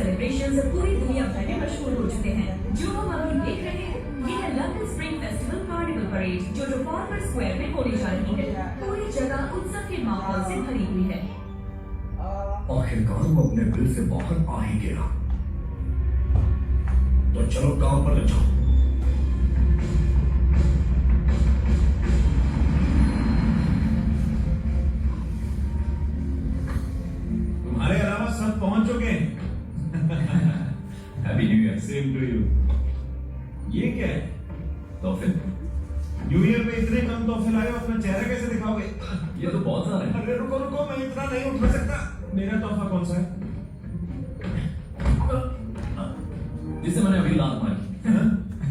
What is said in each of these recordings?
Celebrations पूरी दुनिया भर में मशहूर हो चुके हैं। जो हम अभी देख रहे हैं ये है London spring festival carnival parade जो ट्राफालगर स्क्वायर में होने जा रही है। पूरी जगह उत्सव के माहौल से भरी हुई है। आखिरकार वो अपने बिल से बाहर आ ही गया। तो चलो काम पर लग जाओ। तुम्हारे अलावा सब पहुंच चुके हैं। Happy new year. Same to you. ये क्या है? तोहफे। न्यू ईयर पे इतने कम तोहफे लाए हो, अपना चेहरा कैसे दिखाओगे? ये तो बहुत सारे हैं। अरे रुको रुको, मैं इतना नहीं उठा सकता। मेरा तोहफा कौन सा है? जिसे मैंने अभी लात मारी।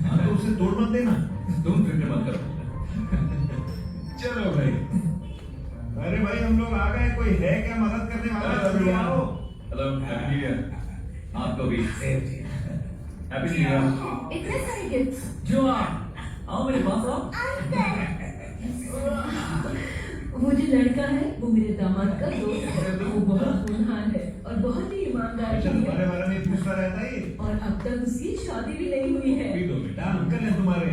हाँ तो उसे तोड़ मत देना। तुम फिक्र मत करो। चलो भाई। अरे भाई हम लोग आ गए, कोई है क्या मदद करने वाला? जल्दी आओ। Hello, happy new year. आपको भी हैप्पी न्यू ईयर। इतने सारे गिफ्ट्स। जो आओ मेरे पास आओ। वो जो लड़का है वो मेरे दामाद का दोस्त है। वो बहुत होनहार है और बहुत ही ईमानदार अच्छा, भी तुम्हारे है बारे में पूछता रहता है ये? और अब तक उसकी शादी भी नहीं हुई है। अभी तो बेटा अंकल है तुम्हारे।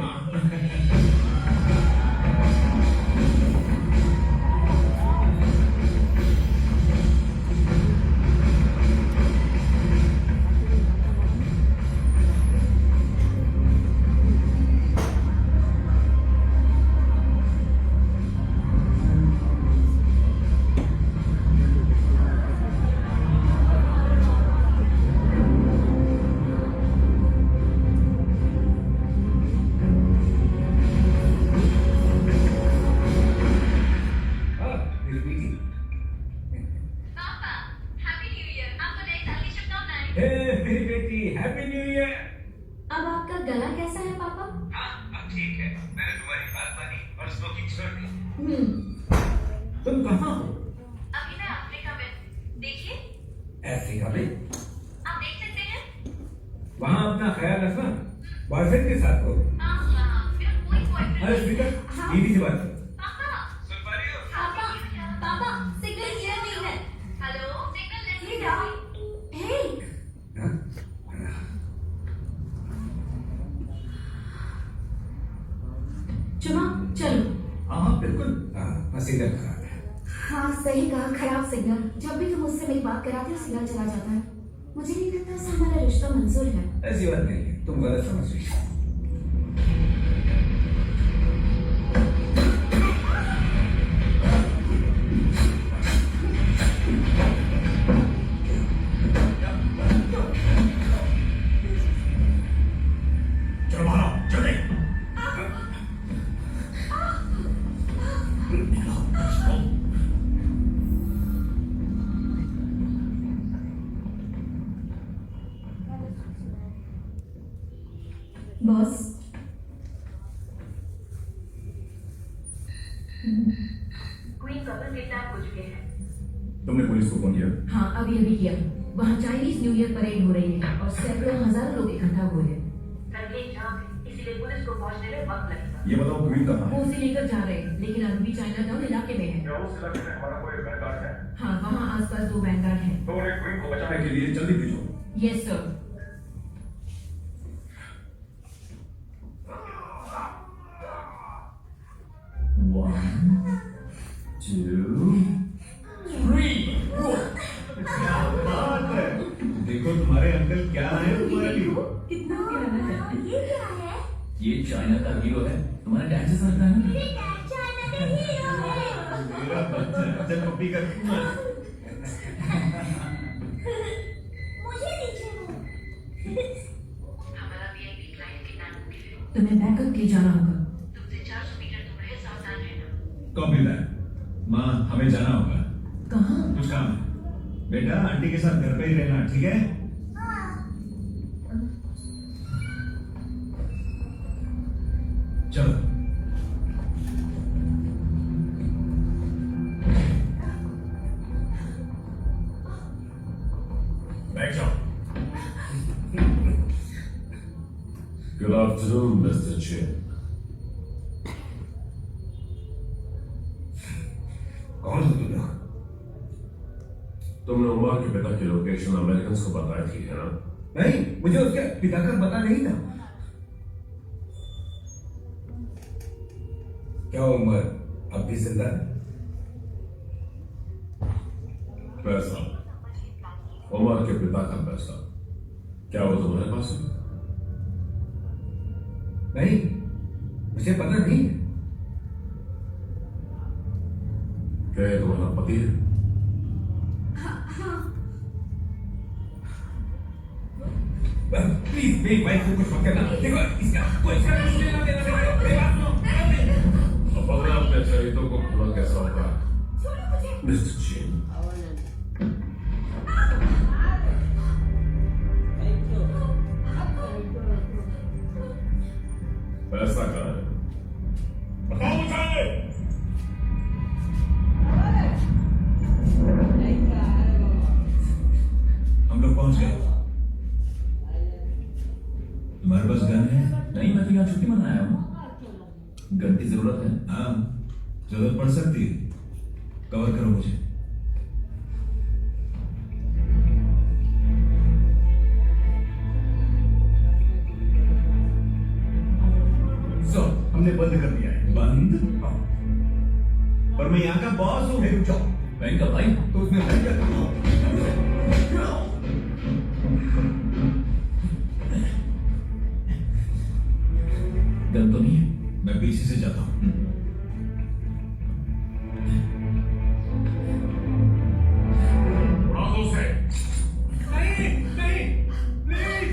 मेरी बेटी हैप्पी न्यू ईयर। अब आपका गला कैसा है पापा? हाँ, अब ठीक है। मैंने तुम्हारी बात मानी और स्मोकिंग छोड़ दी। तुम कहाँ हो? अभी मैं अफ्रीका में। देखिए, अफ्रीका में? आप देख सकते हैं। वहाँ अपना ख्याल रखना। बॉयफ्रेंड के साथ हो। हाँ, मेरा कोई बॉयफ्रेंड अरे नहीं है। स्पीकर दीदी से बात करो। पापा, सुन पा रही हो? पापा, सिग्नल क्लियर नहीं है। हेलो, सिग्नल नहीं है। हे, हाँ? चुमा चलो। हाँ बिल्कुल। सिग्नल खराब है। हाँ सही कहा, खराब सिग्नल। जब भी तुम मुझसे मेरी बात कराते हो सिग्नल चला जाता है। मुझे नहीं लगता इससे हमारा रिश्ता मंजूर है। ऐसी बात नहीं है, तुम गलत समझ रही हो। चलो मारो जल्दी। बॉस, क्वीन कपल किडनैप हो चुके हैं। तुमने पुलिस को फोन किया? हाँ अभी किया। वहाँ चाइनीज न्यू ईयर परेड हो रही है और सैकड़ों हजारों लोग इकट्ठा हुए हैं। संदेश जाम है, इसीलिए पुलिस को पहुंचने में वक्त लगेगा। ये बताओ क्वीन कहाँ वो है? उसे लेकर जा रहे हैं लेकिन अभी भी चाइना टाउन इलाके में है। क्या उस इलाके में हमारा कोई बैकगार्ड है? हाँ वहाँ आसपास 2 बैंडगार्ड हैं। तो उन्हें क्वीन को बचाने बचाने के लिए जल्दी भेजो। Yes sir. One, two, three. क्या बात है? देखो तुम्हारे अंकल क्या है तुम्हारे लिए। कितना प्यारा है। ये क्या है? ये चाइना का हीरो है। तुम्हारा डैड जैसा लगता है ना? चाइना का हीरो है। मेरा बच्चा जब पप्पी कर मुझे नीचे वो। हमारा वीआईपी क्लाइंट किडनैप हो गया है। तुम्हें बैकअप के जाना होगा। तुमसे 400 मीटर दूर है, सावधान रहना। Copy that. माँ हमें जाना होगा, कहाँ? कुछ काम है। बेटा आंटी के साथ घर पे ही रहना, ठीक है? चलो। बैठ जाओ। Good afternoon, Mr. Chin. कौन हो तुम लोग? तुमने उमर के पिता की लोकेशन अमेरिकन को बताई थी, है ना? नहीं, मुझे उसके पिता का पता नहीं था। क्या उमर अब भी जिंदा है? पैसा, उमर के पिता का पैसा, क्या वो तुम्हारे पास है? नहीं, मुझे पता नहीं है। क्या ये तुम्हारा पति है? प्लीज मेरी वाइफ को कुछ मत करना। देखो इसका कोई लेना देना मेरी बात सुनो। अब अगर अपने चरित्रों को खुला कैसा होगा? छोड़ो मुझे। मिस्टर चीन, पैसा कहाँ है? बताओ मुझे। हम लोग पहुंच गए। तुम्हारे पास गन है? नहीं, मैं तो यहाँ छुट्टी मनाया हूँ। गन की जरूरत है? हाँ, जरूरत पड़ सकती है। कवर करो मुझे। सो हमने बंद कर दिया है। बंद? पर मैं यहाँ का बॉस हूँ। रुक जाओ। बैंक का भाई? तो उसने बंद कर दिया। गन तो नहीं है? मैं पीछे से जाता हूँ। उड़ा दो उसे। नहीं, नहीं, प्लीज।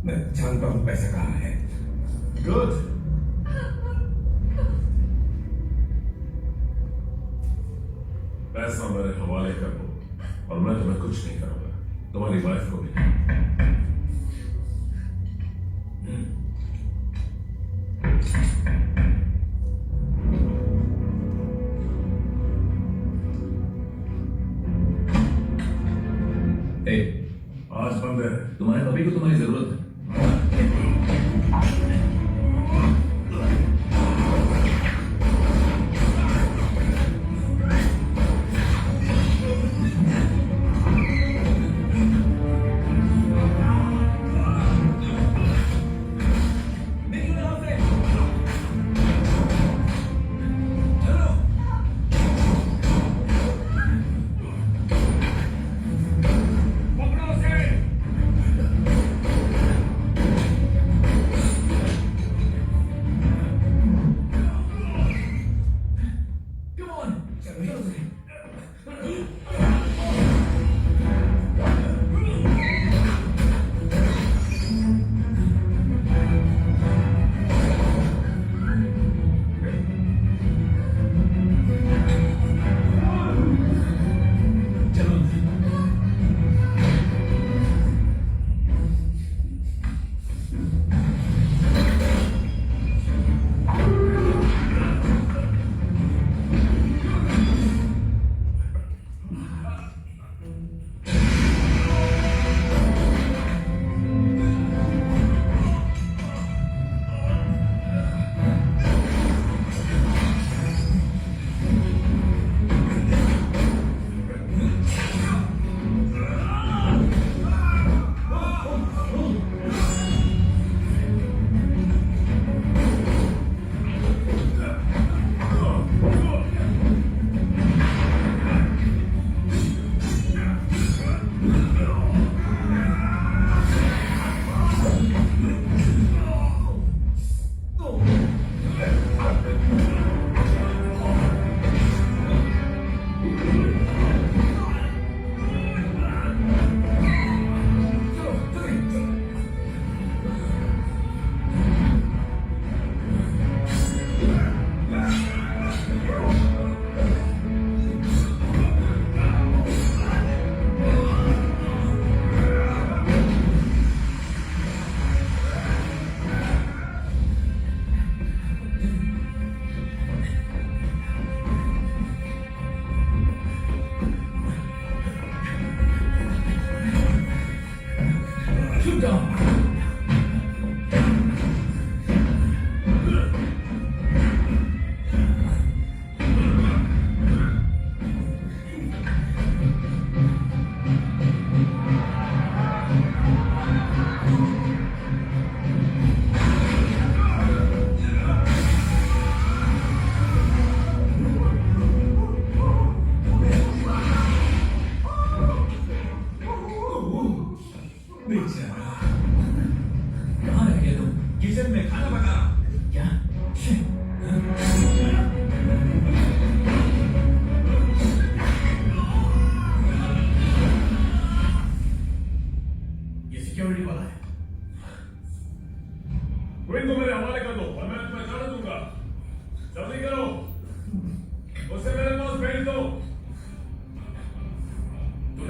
मैं जानता हूँ पैसा कहाँ है। गुड। पैसा मेरे हवाले कर दो और मैं तुम्हें कुछ नहीं करूंगा, तुम्हारी वाइफ को भी। ए, आज बंद है। तुम्हारे पति को तुम्हारी जरूरत है। निकलो यहाँ से। चलो। पकड़ो उसे।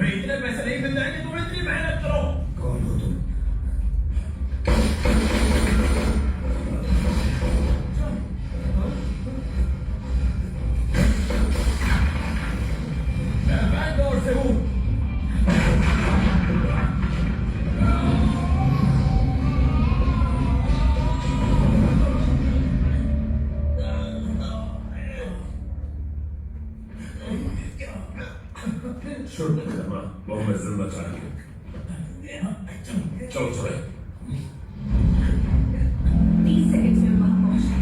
तुम्हें इतने पैसे नहीं मिल जाएंगे, तुम इतनी मेहनत करो। कौन हो तुम? मैं बैंगलोर से हूँ। शुरू करना वो हमें जिंदा चाहिए। चलो चले। 30 सेकंड में वहां पहुंचे।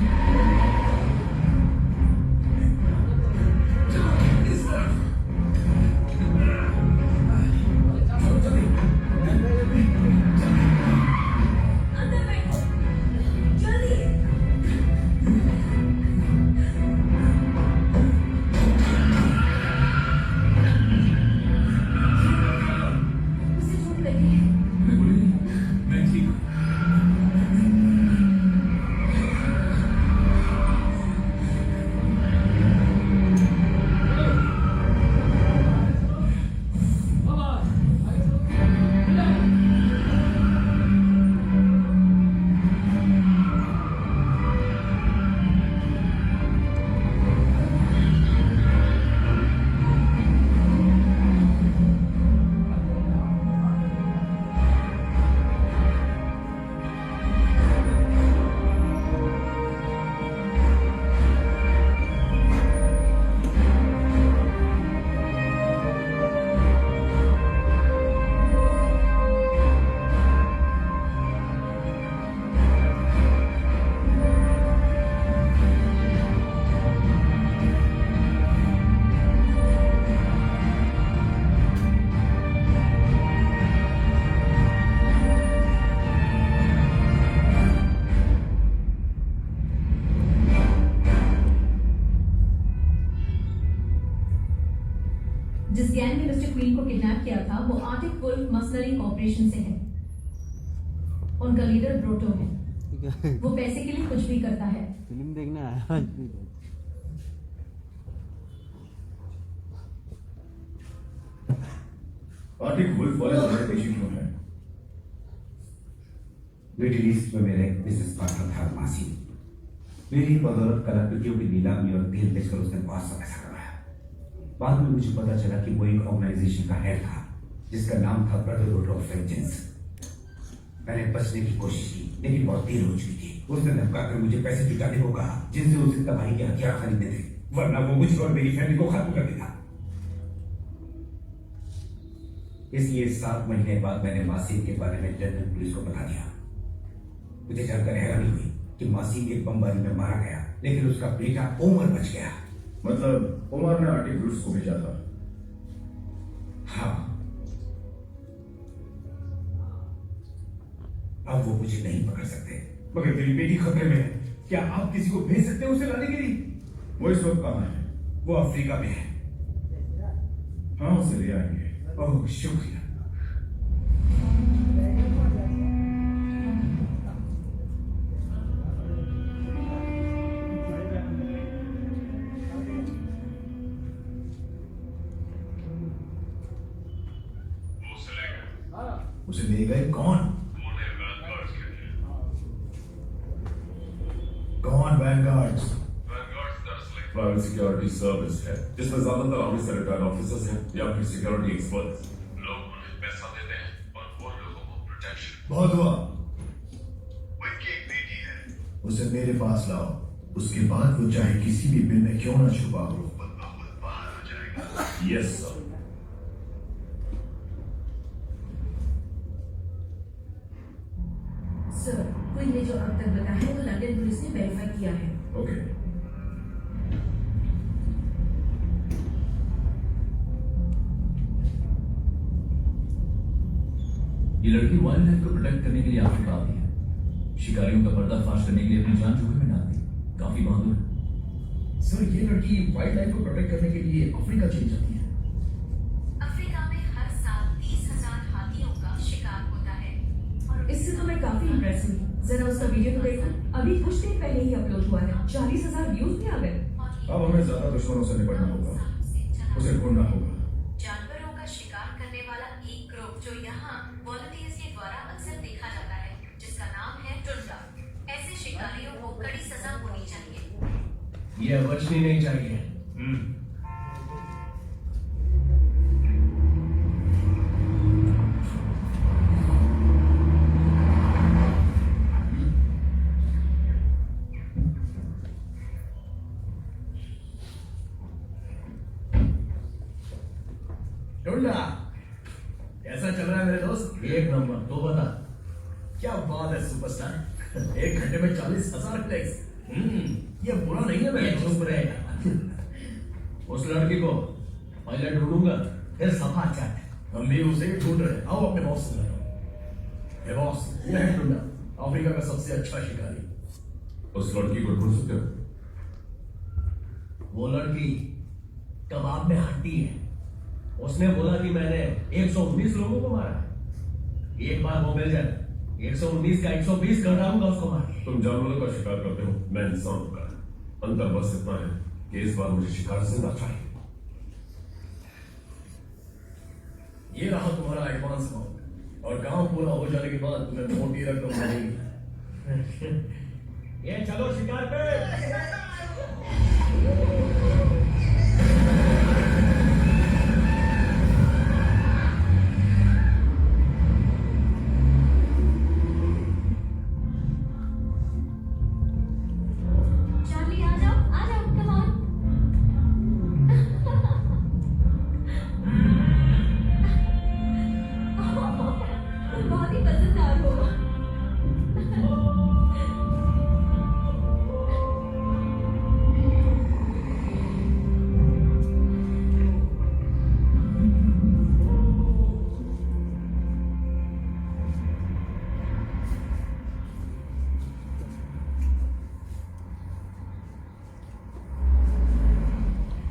अंदर बैठो, जल्दी। उसे चोट लगी है। मैं ठीक हूँ। जिस गैंग ने मिस्टर क्वीन को किडनैप किया था वो आर्टिक वुल्फ मर्सनरी कॉर्पोरेशन से है। उनका लीडर ब्रोटो है। वो पैसे के लिए कुछ भी करता है। फिल्म देखना है। आर्टिक वुल्फ वाले हमारे पेशी क्यों हैं? मिडिल ईस्ट में मेरा एक बिजनेस पार्टनर था मासी। मेरी बदौलत कलाकृतियों की नीलामी और तेल बेचकर उसने बहुत सा पैसा कमाया। बाद में मुझे पता चला कि वो एक ऑर्गेनाइजेशन का हेड था जिसका नाम था ब्रदरहुड ऑफ वेंजेंस। मैंने बचने की कोशिश की लेकिन बहुत देर हो चुकी थी। उसने धमकाकर मुझे पैसे जुटाने को कहा जिनसे उसे तबाही के हथियार खरीदने थे, वरना वो मुझे और मेरी फैमिली को खत्म कर देता। इसलिए 7 महीने बाद मैंने मासीम के बारे में लंदन पुलिस को बता दिया। मुझे जानकर हैरानी हुई कि मासीम एक बमबारी में मारा गया लेकिन उसका बेटा ओमर बच गया। मतलब उमर ने आर्टिक वुल्फ को भेजा था? हाँ, अब वो मुझे नहीं पकड़ सकते मगर मेरी बेटी खतरे में है। क्या आप किसी को भेज सकते हैं उसे लाने के लिए? वो इस वक्त कहाँ है? वो अफ्रीका में है। हाँ, उसे ले आएंगे। ओह शुक्रिया। उसे ले गए कौन? कौन वैनगार्ड्स? प्राइवेट सिक्योरिटी सर्विस है जिसमें ज्यादातर आर्मी से रिटायर्ड ऑफिसर्स हैं या फिर सिक्योरिटी एक्सपर्ट्स। लोग उन्हें पैसा देते हैं और वो लोगों को प्रोटेक्शन। बहुत हुआ। उनकी एक बेटी है, उसे मेरे पास लाओ। उसके बाद वो चाहे किसी भी बिल में क्यों ना छुपा हो, बाहर आ जाएगा। Yes sir. सर, कोई ने जो अब तक बताया है वो लंदन पुलिस ने वेरीफाई किया है। ओके। ये लड़की वाइल्ड लाइफ को प्रोटेक्ट करने के लिए अफ्रीका आती है। शिकारियों का पर्दाफाश करने के लिए अपनी जान जोखिम में डालती है। काफी बहादुर है। सर, ये लड़की वाइल्ड लाइफ को प्रोटेक्ट करने के लिए अफ्रीका चली जाती है। अफ्रीका में हर साल 30,000 हाथियों का शिकार होता है। और इससे तो मैं काफी इम्प्रेस हुई। जरा उसका वीडियो तो देखो, अभी कुछ देर पहले ही अपलोड हुआ है। 40,000 व्यूज भी आ गए। अब हमें ज्यादा दुश्मनों से निपटना होगा, उसे ढूंढना होगा। जानवरों का शिकार करने वाला एक ग्रुप जो यहाँ वॉलंटियर्स के द्वारा अक्सर देखा जाता है, जिसका नाम है टुंडा। ऐसे शिकारियों को कड़ी सजा होनी चाहिए। ये बचनी नहीं चाहिए। टुंडा, कैसा चल रहा है मेरे दोस्त? एक नंबर। तो बता। क्या बात है सुपरस्टार, 1 घंटे में 40,000 क्लिक्स। ये बुरा नहीं है मेरे चुप रहेगा। उस लड़की को पहले ढूंढूंगा, फिर सफा चट। हम भी उसे ही ढूंढ रहे हैं। आओ अपने बॉस से मिलो। हे बॉस, ये है टुंडा, अफ्रीका का सबसे अच्छा शिकारी। उस लड़की को ढूंढ सकते हो? वो लड़की कबाब में हड्डी है। उसने बोला कि मैंने 119 लोगों को मारा है। एक बार वो मिल जाए, 119 का 120 कर डालूंगा उसको मार के। तुम जानवरों का शिकार करते हो, मैं इंसान का। अंतर बस इतना है कि इस बार मुझे शिकार जिंदा चाहिए। ये रहा तुम्हारा एडवांस अमाउंट, और काम पूरा हो जाने के बाद तुम्हें मोटी रकम मिलेगी। ये चलो शिकार पे। चार्ली आ जाओ, come on। बहुत ही मजेदार हो।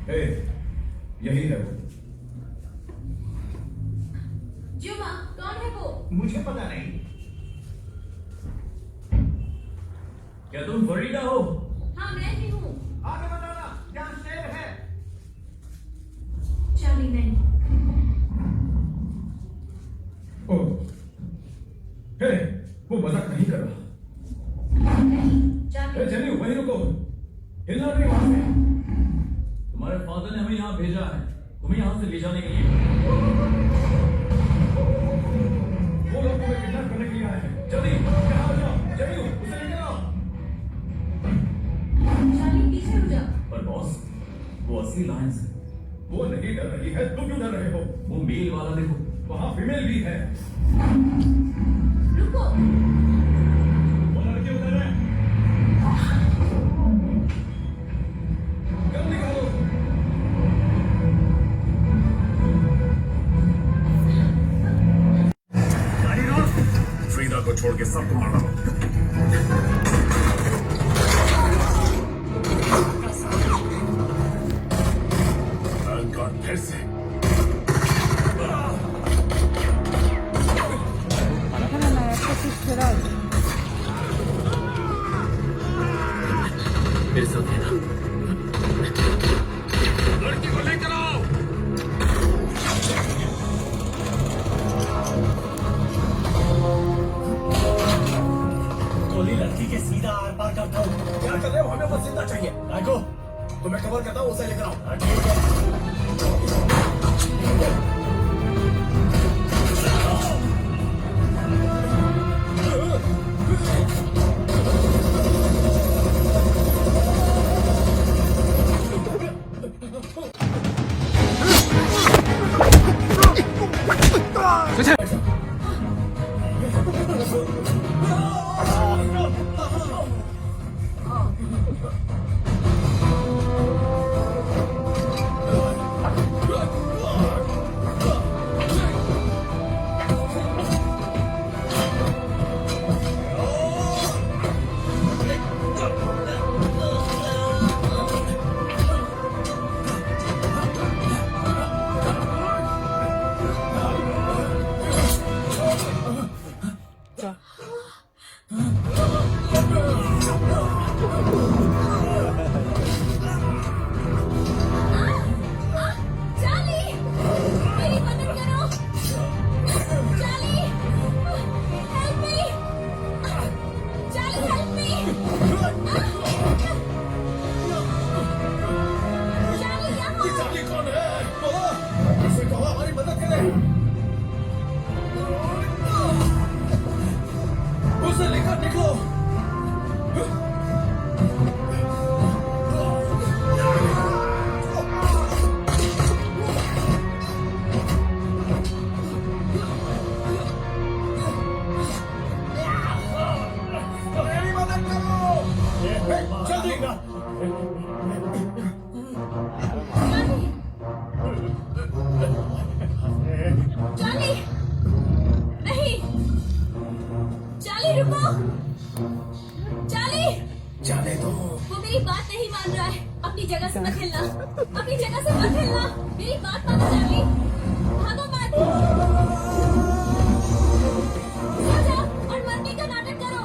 हे, यही है वो। जुमा, कौन है वो? मुझे पता नहीं। क्या तुम फरीदा हो? हाँ, मैं ही हूँ। आगे बताना, यहाँ शेर है। चार्ली नहीं। ओह, हे, वो मजाक नहीं कर रहा। नहीं, हे, चार्ली। चलिए वहीं रुको, हिलना नहीं वहां से। तुम्हारे फादर ने हमें यहाँ भेजा है, तुम्हें यहाँ से ले जाने के लिए। वो लोग तुम्हें किडनैप करने के लिए आए हैं। जल्दी यहाँ आ जाओ, चलिए उसे लेकर आओ। चार्ली पीछे हो जा। पर बॉस, वो असली लायंस है। वो नहीं डर रही है, तुम क्यों डर रहे हो? वो मेल वाला देखो, वहां फीमेल भी है। रुको। वो लड़के उधर है। कल निकालो। फ्रीदा को छोड़ के सबको मार डालो। फिर से फिर से उठेगा। लड़की को लेकर आओ। गोली लड़की के सीधा आर पार करता हूँ। क्या कर रहे हो? हमें बस जिंदा चाहिए। राइको, तुम्हें कवर करता हूँ, उसे लेकर आओ। ठीक है। मत हिलना, अपनी जगह से मत हिलना, मेरी बात मानो चार्ली, भागो मत, सो जाओ और मरने का नाटक करो।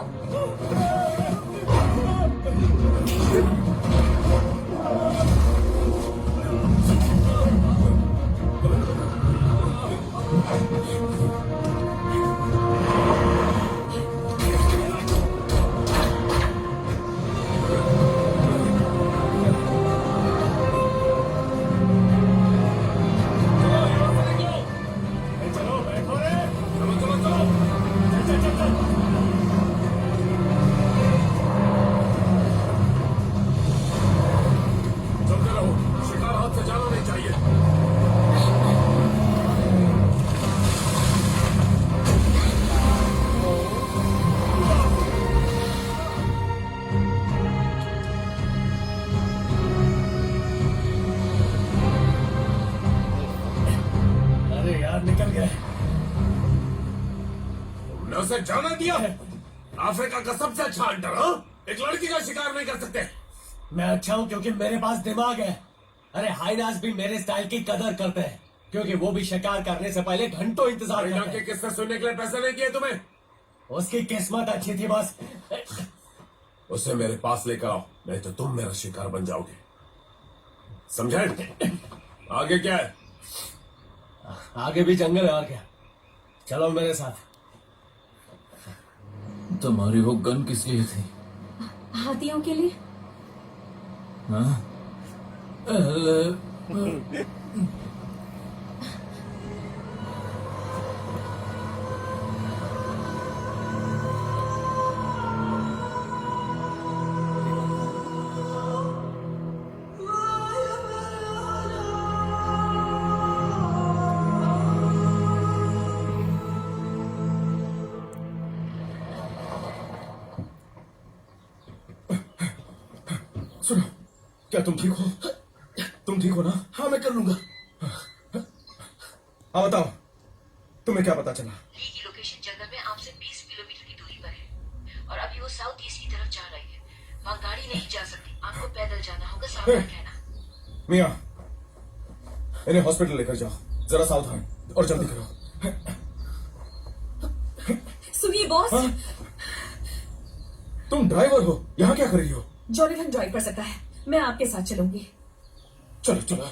चलो बैठो रे, चलो चलो चलो, चल चल चल चल। चलते रहो, शिकार हाथ से जाना नहीं चाहिए। अरे यार निकल गए। तुमने उसे जाना दिया है। अफ्रीका का सबसे अच्छा हंटर, हाँ? एक लड़की का शिकार नहीं कर सकते। मैं अच्छा हूँ क्योंकि मेरे पास दिमाग है। अरे हाइनास भी मेरे स्टाइल की कदर करते हैं क्योंकि वो भी शिकार करने से पहले घंटों इंतजार करते हैं। किससे सुनने के लिए पैसे नहीं किए तुम्हें? उसकी किस्मत अच्छी थी बस। उसे मेरे पास लेकर आओ, नहीं तो तुम मेरा शिकार बन जाओगे। समझे? आगे क्या है? आगे भी जंगल है और क्या। चलो मेरे साथ। तुम्हारी वो गन किस लिए थी? हाथियों के लिए। हाँ? सुनो, क्या तुम ठीक हो? तुम ठीक हो ना? हाँ मैं कर लूंगा। हाँ बताओ, तुम्हें क्या पता चला? ली की लोकेशन जंगल में आपसे 20 किलोमीटर की दूरी पर है और अभी वो साउथ ईस्ट की तरफ जा रही है। वहाँ गाड़ी नहीं जा सकती, आपको पैदल जाना होगा, सावधान रहना। मियाँ, इन्हें हॉस्पिटल लेकर जाओ, जरा सावधान और जल्दी करो। सुनिए बॉस, हाँ? तुम ड्राइवर हो, यहाँ क्या कर रही हो? जॉनथन ड्राइव कर सकता है, मैं आपके साथ चलूंगी। चलो चलो।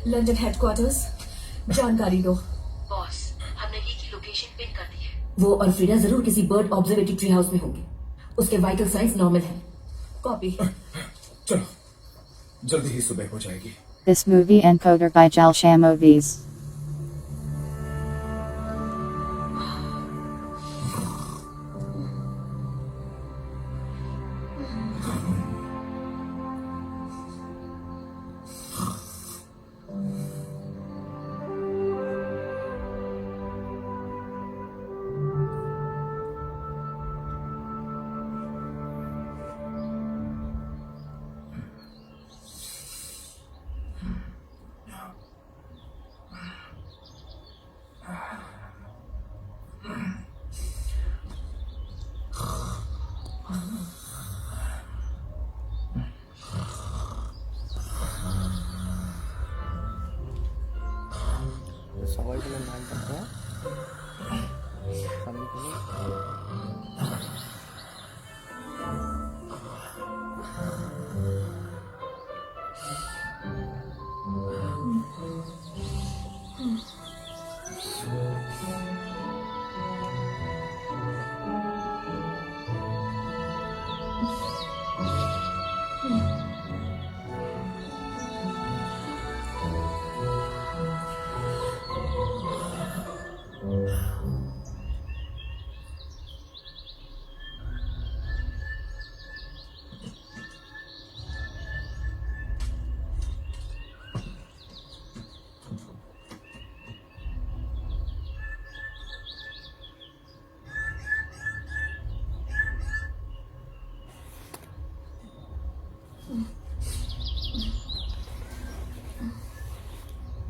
लंदन हेडक्वार्टर्स, जानकारी दो। बॉस, हमने ली की लोकेशन पिन कर दी है। वो और फ्रीडा जरूर किसी बर्ड ऑब्जर्वेटरी ट्री हाउस में होंगे। उसके वाइटल साइंस नॉर्मल है। कॉपी। चलो, जल्दी ही सुबह हो जाएगी। This movie encoder by Jalsham Movies.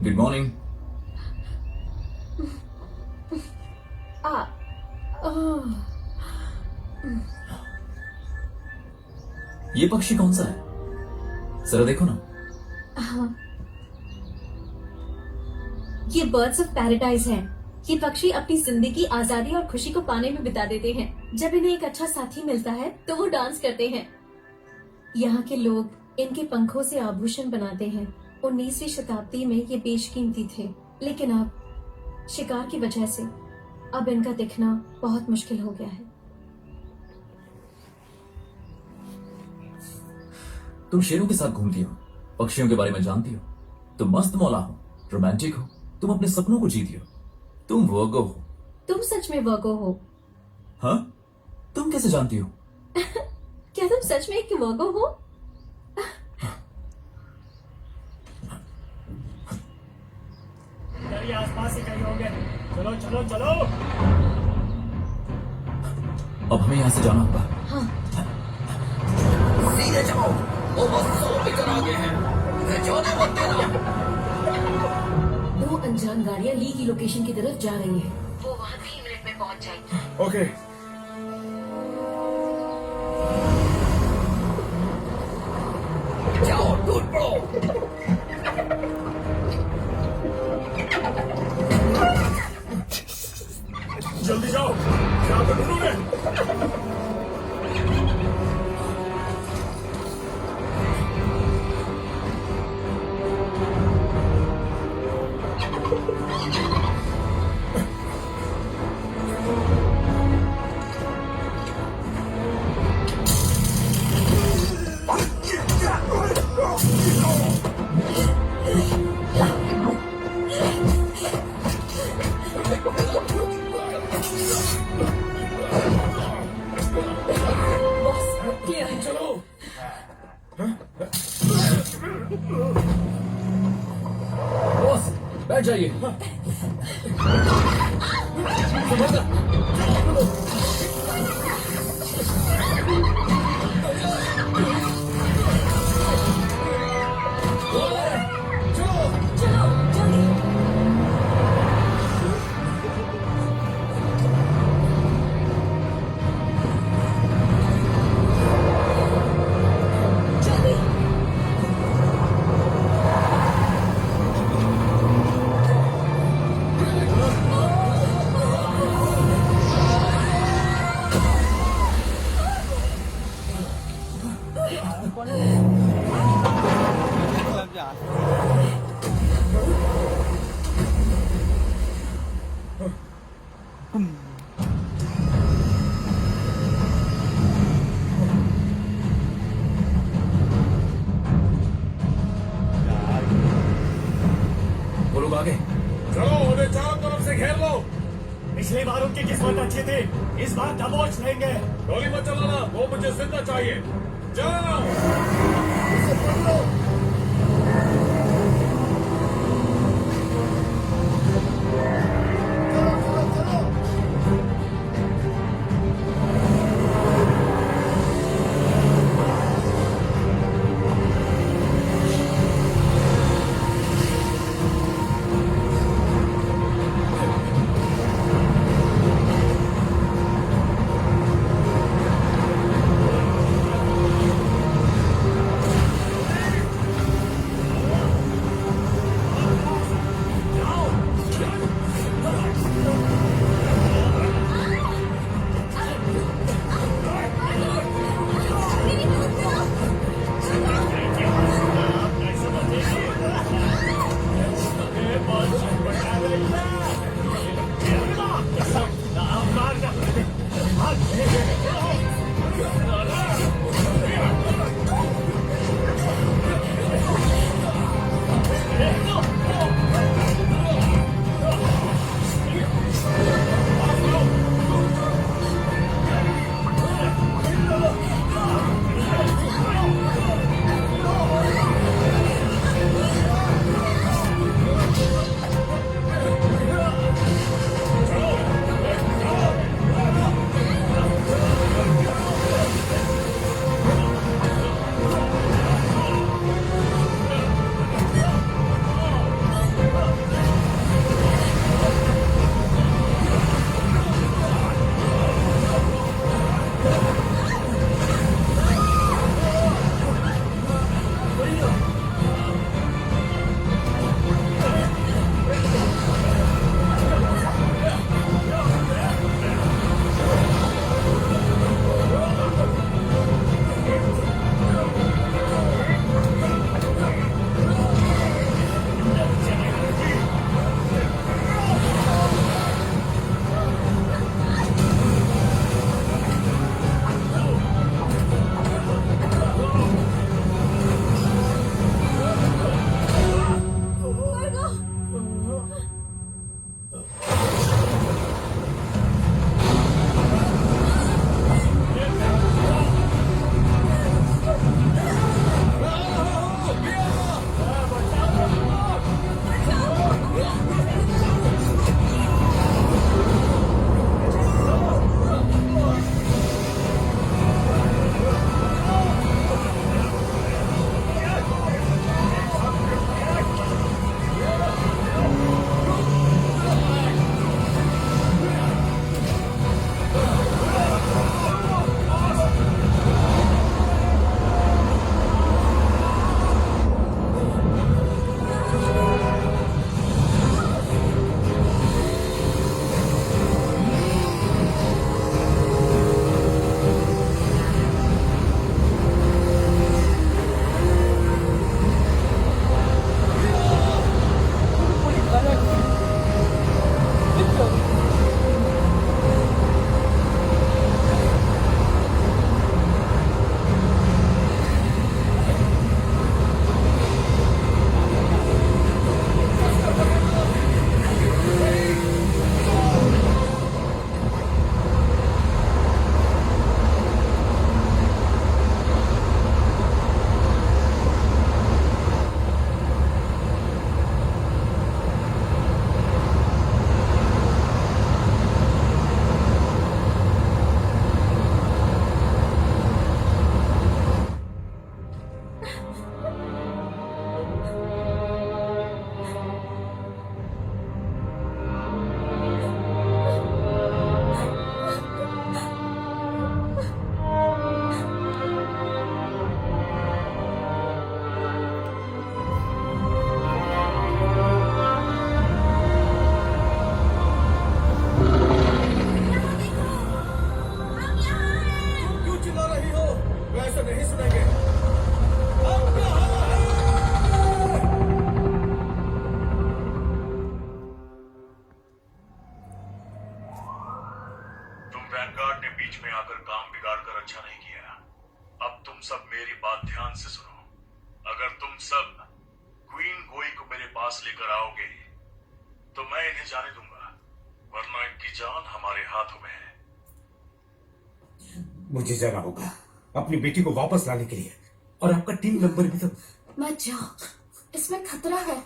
Good morning. ये पक्षी कौन सा है? जरा देखो ना। ये बर्ड्स ऑफ पैराडाइज हैं। ये पक्षी अपनी जिंदगी आजादी और खुशी को पाने में बिता देते हैं। जब इन्हें एक अच्छा साथी मिलता है तो वो डांस करते हैं। यहाँ के लोग इनके पंखों से आभूषण बनाते हैं। 19वीं शताब्दी में ये बेशकीमती थे, लेकिन अब शिकार की वजह से अब इनका दिखना बहुत मुश्किल हो गया है। तुम शेरों के साथ घूमती हो, पक्षियों के बारे में जानती हो, तुम मस्त मौला हो, रोमांटिक हो, तुम अपने सपनों को जीती हो, तुम वर्गो हो। तुम सच में वर्गो हो? हाँ? तुम कैसे जानती हो? क्या तुम सच में एक वर्गो हो? इधर ही आसपास ही कहीं होंगे। चलो चलो चलो। अब हमें यहाँ से जाना होगा। हाँ। सीधे जाओ, वो बस 100 मीटर आगे है, उसे जाने मत देना। 2 अनजान गाड़ियां ली की लोकेशन की तरफ जा रही हैं। वो वहाँ 3 मिनट में पहुँच जाएगी। ओके। जाओ, टूट पड़ो। जल्दी जाओ, यहाँ पे ढूंढोगे। बॉस, बैठ जाइए। वो लोग आगे। चलो, उन्हें चारों तरफ से घेर लो। पिछली बार उनकी किस्मत अच्छी थी, इस बार दबोच लेंगे। गोली मत चलाना, वो मुझे जिंदा चाहिए। जाओ। तुम सब मेरी बात ध्यान से सुनो। अगर तुम सब क्वीन गोई को मेरे पास लेकर आओगे तो मैं इन्हें जाने दूंगा, वरना इनकी जान हमारे हाथों में है। मुझे जाना होगा अपनी बेटी को वापस लाने के लिए, और आपका टीम नंबर भी तो। मत जाओ, इसमें खतरा है।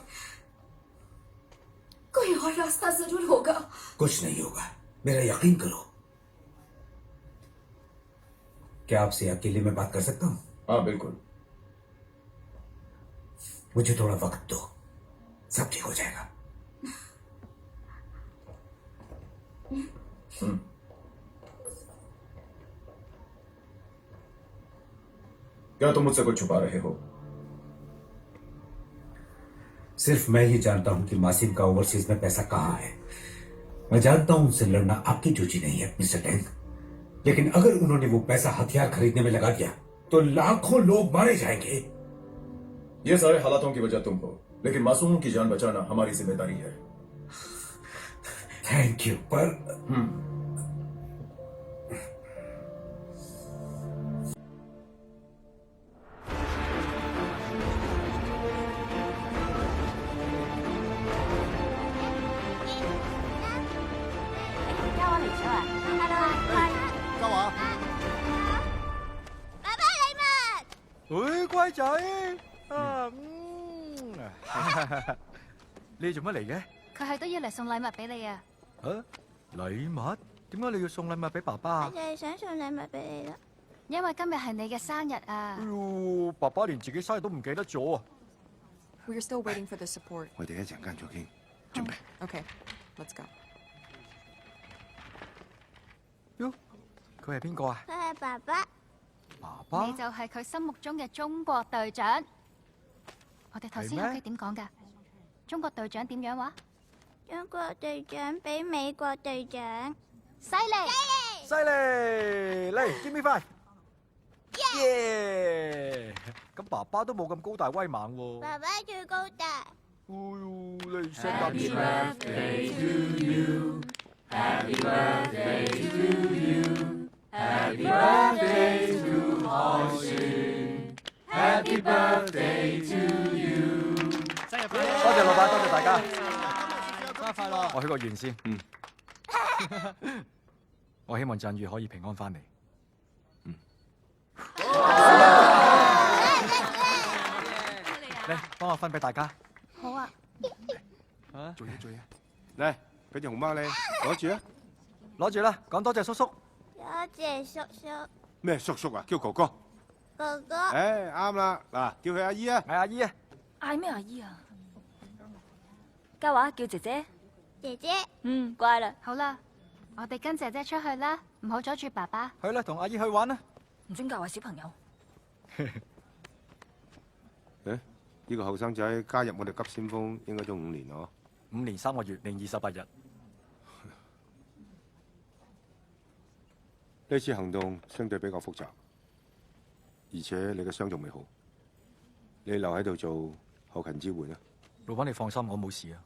कोई और रास्ता जरूर होगा। कुछ नहीं होगा, मेरा यकीन करो। क्या आपसे अकेले में बात कर सकता हूं? हाँ बिल्कुल। मुझे थोड़ा वक्त दो, सब ठीक हो जाएगा। क्या तुम मुझसे कुछ छुपा रहे हो? सिर्फ मैं ही जानता हूं कि मासिम का ओवरसीज में पैसा कहां है। मैं जानता हूं उनसे लड़ना आपकी जूझी नहीं है मिस्टर टैंक, लेकिन अगर उन्होंने वो पैसा हथियार खरीदने में लगा दिया तो लाखों लोग मारे जाएंगे। ये सारे हालातों की वजह तुम हो, लेकिन मासूमों की जान बचाना हमारी जिम्मेदारी है। थैंक यू, पर你做乜嚟嘅？佢係都要嚟送禮物俾你啊！禮物？點解你要送禮物俾爸爸啊？就係想送禮物俾你啦，因為今日係你嘅生日啊！爸爸連自己生日都唔記得咗啊 We're still waiting for the support. 我哋一陣間再傾，準備。 Okay, let's go. 喲，佢係邊個啊？佢係爸爸，爸爸？你就係佢心目中嘅中國隊長。我哋頭先喺屋企點講㗎？中國隊長點樣話？中國隊長比美國隊長犀利！犀利！嚟 ，Give me five。耶！咁爸爸都冇咁高大威猛喎。爸爸最高大。哎呦，你聖誕節 birthday to you. Happy birthday to you. Happy birthday to 海旋。Happy birthday to you. 多謝老闆，多謝大家。生日快樂！我許個願先。我希望振宇可以平安翻嚟。嚟，幫我分俾大家。好啊。做嘢做嘢。嚟，俾條紅包你，攞住啊！攞住啦，講多謝叔叔。多謝叔叔。咩叔叔啊？叫哥哥。哥哥。誒，啱啦，嗱，叫佢阿姨啊。係阿姨啊。嗌咩阿姨啊？嘉華叫姐姐。姐姐。乖啦。好啦，我哋跟姐姐出去啦，唔好阻住爸爸。去啦，同阿姨去玩啦。唔准教壞小朋友。誒，呢個後生仔加入我哋急先鋒應該都5年咯。5年3個月零28日。呢次行動相對比較複雜，而且你嘅傷仲未好，你留喺度做後勤支援啊。老闆，你放心，我冇事啊。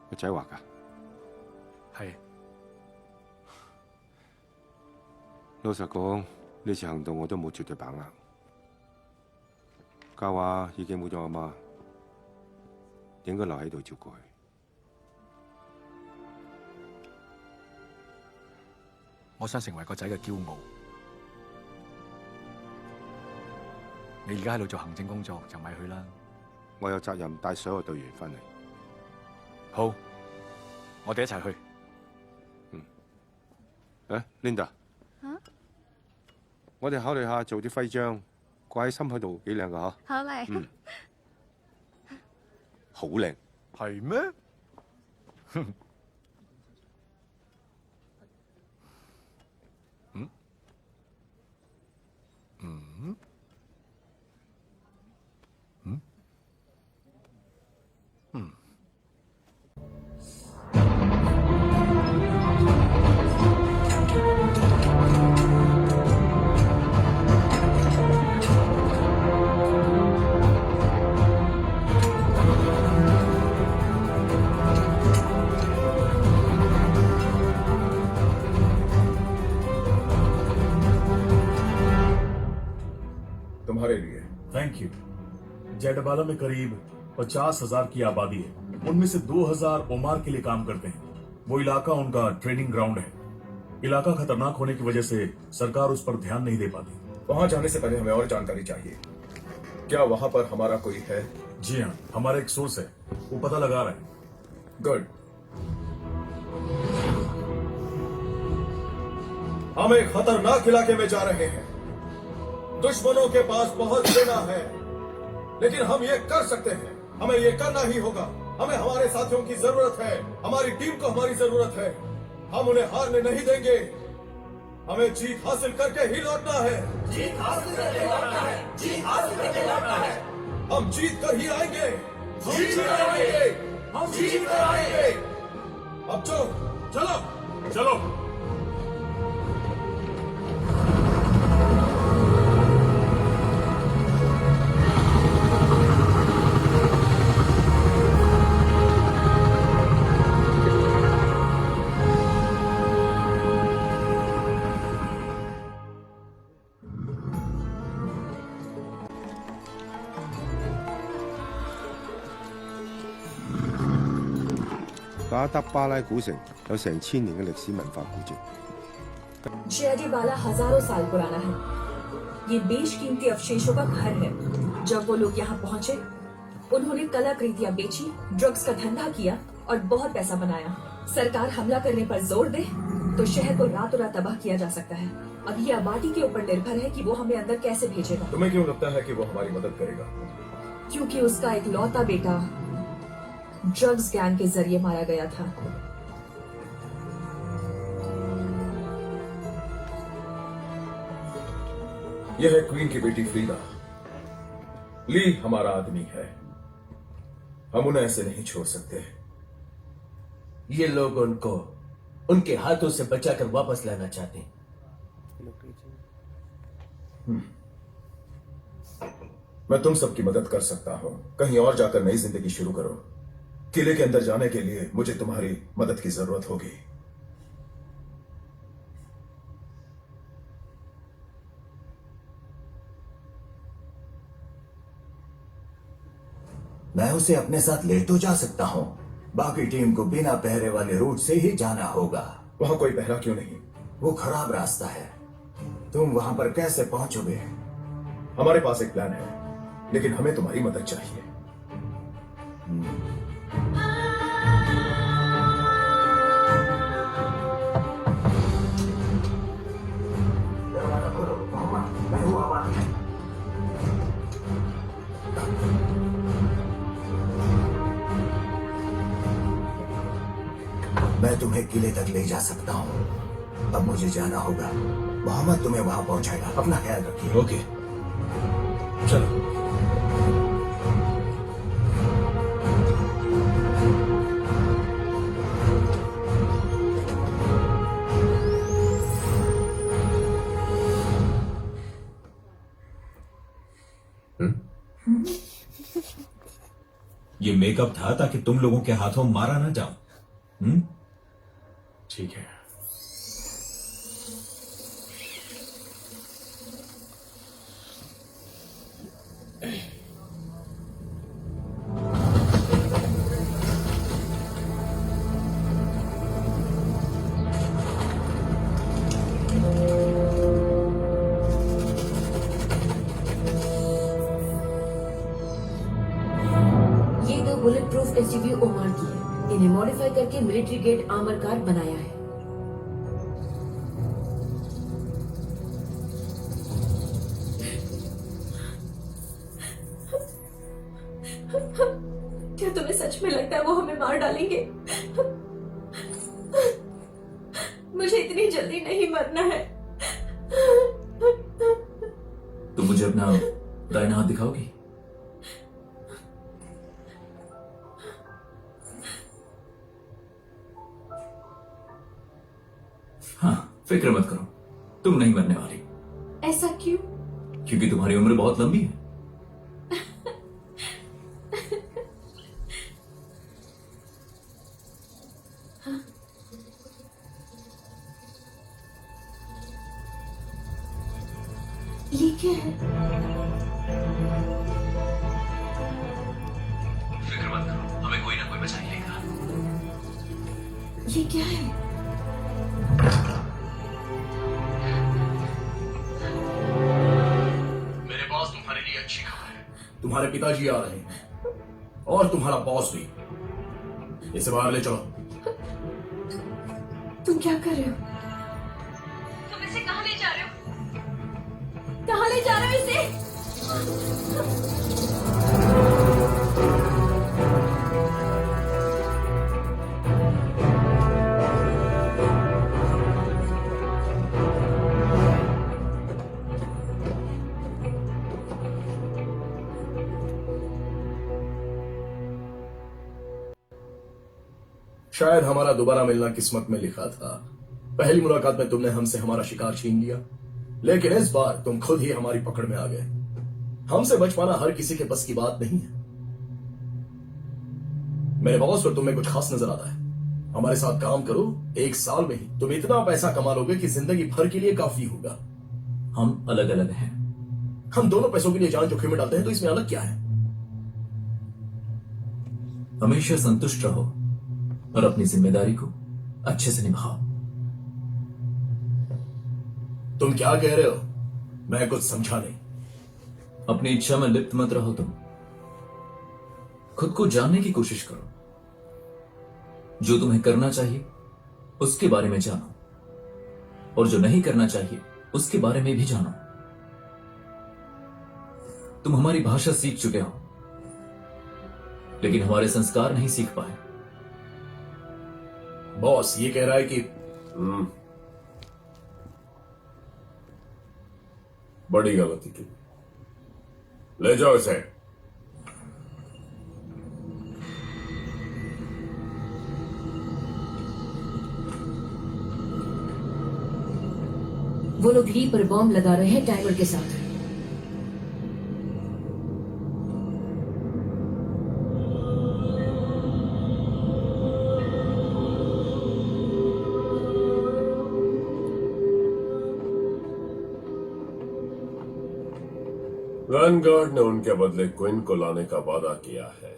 個仔話㗎。係。老實講，呢次行動我都冇絕對把握。嘉華已經冇咗阿媽，應該留喺度照顧佢。我想成為個仔嘅驕傲。你而家喺度做行政工作，就咪去啦。我有責任帶所有隊員翻嚟。好，我哋一齊去。Linda。我哋考慮下做啲徽章，掛喺心口度，幾靚㗎嗬？好靚。好靚。係咩？ तुम्हारे लिए। Thank you. जेडबाला में करीब 50,000 की आबादी है। उनमें से 2,000 ओमार के लिए काम करते हैं। वो इलाका उनका ट्रेनिंग ग्राउंड है। इलाका खतरनाक होने की वजह से सरकार उस पर ध्यान नहीं दे पाती। वहां जाने से पहले हमें और जानकारी चाहिए। क्या वहां पर हमारा कोई है? जी हाँ, हमारा एक सोर्स है, वो पता लगा रहा है। गुड। हम एक खतरनाक इलाके में जा रहे हैं। दुश्मनों के पास बहुत सेना है, लेकिन हम ये कर सकते हैं। हमें ये करना ही होगा। हमें हमारे साथियों की जरूरत है। हमारी टीम को हमारी जरूरत है। हम उन्हें हारने नहीं देंगे। हमें जीत हासिल करके ही लौटना है। जीत हासिल करके लौटना है। जीत हासिल करके लौटना है। हम जीत कर ही आएंगे। जीत कर आएंगे। हम जीत कर आएंगे। अब चलो चलो चलो।巴德巴拉古城有成1000年嘅歷史文化古蹟。 जेडीबाला हजारों साल पुराना है। ये बेशकीमती अवशेषों का घर है। जब वो लोग यहाँ पहुँचे, उन्होंने कलाकृतियाँ बेची, ड्रग्स का धंधा किया और बहुत पैसा बनाया। सरकार हमला करने पर जोर दे तो शहर को रातों रात तबाह किया जा सकता है। अब ये आबादी के ऊपर निर्भर है कि वो हमें अंदर कैसे भेजेगा। तुम्हें क्यों लगता है कि वो हमारी मदद करेगा? क्योंकि उसका एक लौता बेटा ड्रग्स गैंग के जरिए मारा गया था। यह है क्वीन की बेटी फ्रीदा। ली हमारा आदमी है। हम उन्हें ऐसे नहीं छोड़ सकते। ये लोग उनको उनके हाथों से बचाकर वापस लाना चाहते हैं। मैं तुम सबकी मदद कर सकता हूं। कहीं और जाकर नई जिंदगी शुरू करो। किले के अंदर जाने के लिए मुझे तुम्हारी मदद की जरूरत होगी। मैं उसे अपने साथ ले तो जा सकता हूँ। बाकी टीम को बिना पहरे वाले रूट से ही जाना होगा। वहां कोई पहरा क्यों नहीं? वो खराब रास्ता है। तुम वहां पर कैसे पहुंचोगे? हमारे पास एक प्लान है, लेकिन हमें तुम्हारी मदद चाहिए। मैं तुम्हें किले तक ले जा सकता हूँ। अब मुझे जाना होगा। मोहम्मद तुम्हें वहां पहुंचाएगा। अपना ख्याल रखिए। ओके, चलो। ये मेकअप था ताकि तुम लोगों के हाथों मारा ना जाऊं। ठीक है। ये दो बुलेट प्रूफ एसयूवी ओमान की है। इन्हें मॉडिफाई करके मिलिट्री ग्रेड आर्मर कार बनाया है। क्या तुम्हें सच में लगता है वो हमें मार डालेंगे? मुझे इतनी जल्दी नहीं मरना है। तुम मुझे अपना दाहिना हाथ दिखाओगी? हाँ, फिक्र मत करो, तुम नहीं मरने वाली। ऐसा क्यों? क्योंकि तुम्हारी उम्र बहुत लंबी है। ये क्या है? फिक्र मत करो, हमें कोई ना कोई बचा ही लेगा। ये क्या है? मेरे पास तुम्हारे लिए अच्छी खबर है। तुम्हारे पिताजी आ रहे हैं और तुम्हारा बॉस भी। इसे बाहर ले चलो। तुम क्या कर रहे हो? तुम इसे कहाँ ले जा रहे हो? कहाँ ले जा रहे हो इसे? शायद हमारा दोबारा मिलना किस्मत में लिखा था। पहली मुलाकात में तुमने हमसे हमारा शिकार छीन लिया, लेकिन इस बार तुम खुद ही हमारी पकड़ में आ गए। हमसे बच पाना हर किसी के बस की बात नहीं है। मेरे बॉस को तुम्हें कुछ खास नजर आता है। हमारे साथ काम करो, 1 साल में ही तुम इतना पैसा कमा लोगे कि जिंदगी भर के लिए काफी होगा। हम अलग अलग हैं। हम दोनों पैसों के लिए जान जोखिम में डालते हैं, तो इसमें अलग क्या है? हमेशा संतुष्ट रहो और अपनी जिम्मेदारी को अच्छे से निभाओ। तुम क्या कह रहे हो? मैं कुछ समझा नहीं। अपनी इच्छा में लिप्त मत रहो। तुम खुद को जानने की कोशिश करो। जो तुम्हें करना चाहिए उसके बारे में जानो, और जो नहीं करना चाहिए उसके बारे में भी जानो। तुम हमारी भाषा सीख चुके हो, लेकिन हमारे संस्कार नहीं सीख पाए। बॉस ये कह रहा है कि बड़ी गलती की। ले जाओ इसे। वो लोग ली पर बॉम्ब लगा रहे हैं टाइमर के साथ। वैनगार्ड ने उनके बदले क्विन को लाने का वादा किया है,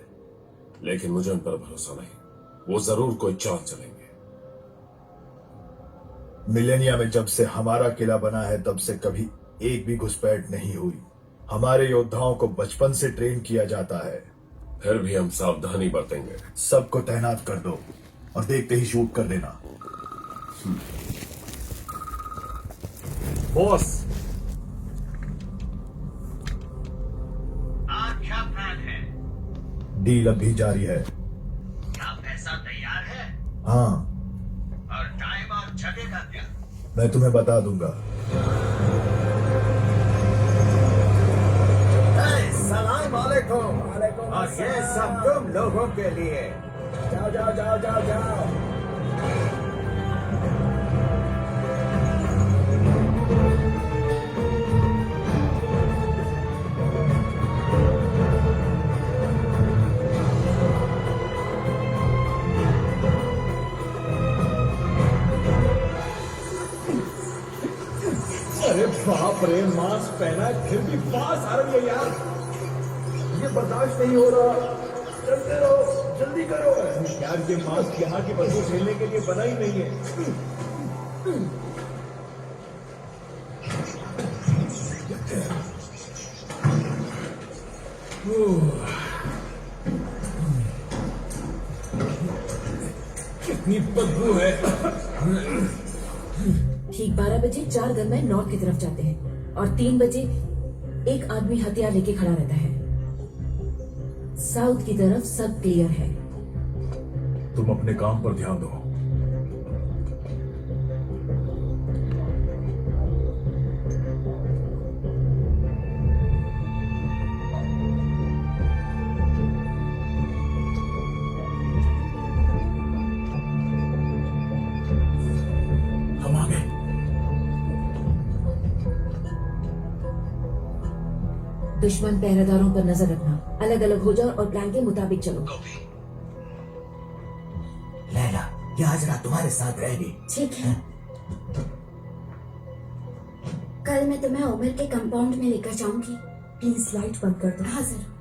लेकिन मुझे उन पर भरोसा नहीं। वो जरूर कोई चाल चलेंगे। मिलेनिया में जब से हमारा किला बना है तब से कभी एक भी घुसपैठ नहीं हुई। हमारे योद्धाओं को बचपन से ट्रेन किया जाता है। फिर भी हम सावधानी बरतेंगे। सबको तैनात कर दो और देखते ही शूट कर देना। बॉस, आज क्या प्लान है? डील अभी जारी है। क्या पैसा तैयार है? हाँ, और टाइम और जगह का क्या? मैं तुम्हें बता दूंगा। सलाम वालेकुम। और ये सब तुम लोगों के लिए। जाओ जाओ जाओ जाओ जाओ। अरे बाप रे, मास्क पहना है फिर भी पास आ रही है यार। ये बर्दाश्त नहीं हो रहा। चलते रहो, जल्दी करो यार। ये मास्क यहाँ की बदबू झेलने के लिए बना ही नहीं है। कितनी बदबू है। ठीक 12 बजे 4 गनमैन नॉर्थ की तरफ जाते हैं और 3 बजे एक आदमी हथियार लेके खड़ा रहता है। साउथ की तरफ सब क्लियर है। तुम अपने काम पर ध्यान दो। हम आ गए। दुश्मन पहरेदारों पर नजर रखना, अलग अलग हो जाओ और प्लान के मुताबिक चलो। लैला, ये आज रात तुम्हारे साथ रहेगी। ठीक है। कल मैं तुम्हें ओबर के कंपाउंड में लेकर जाऊंगी। प्लीज लाइट बंद कर दो। हाँ सर।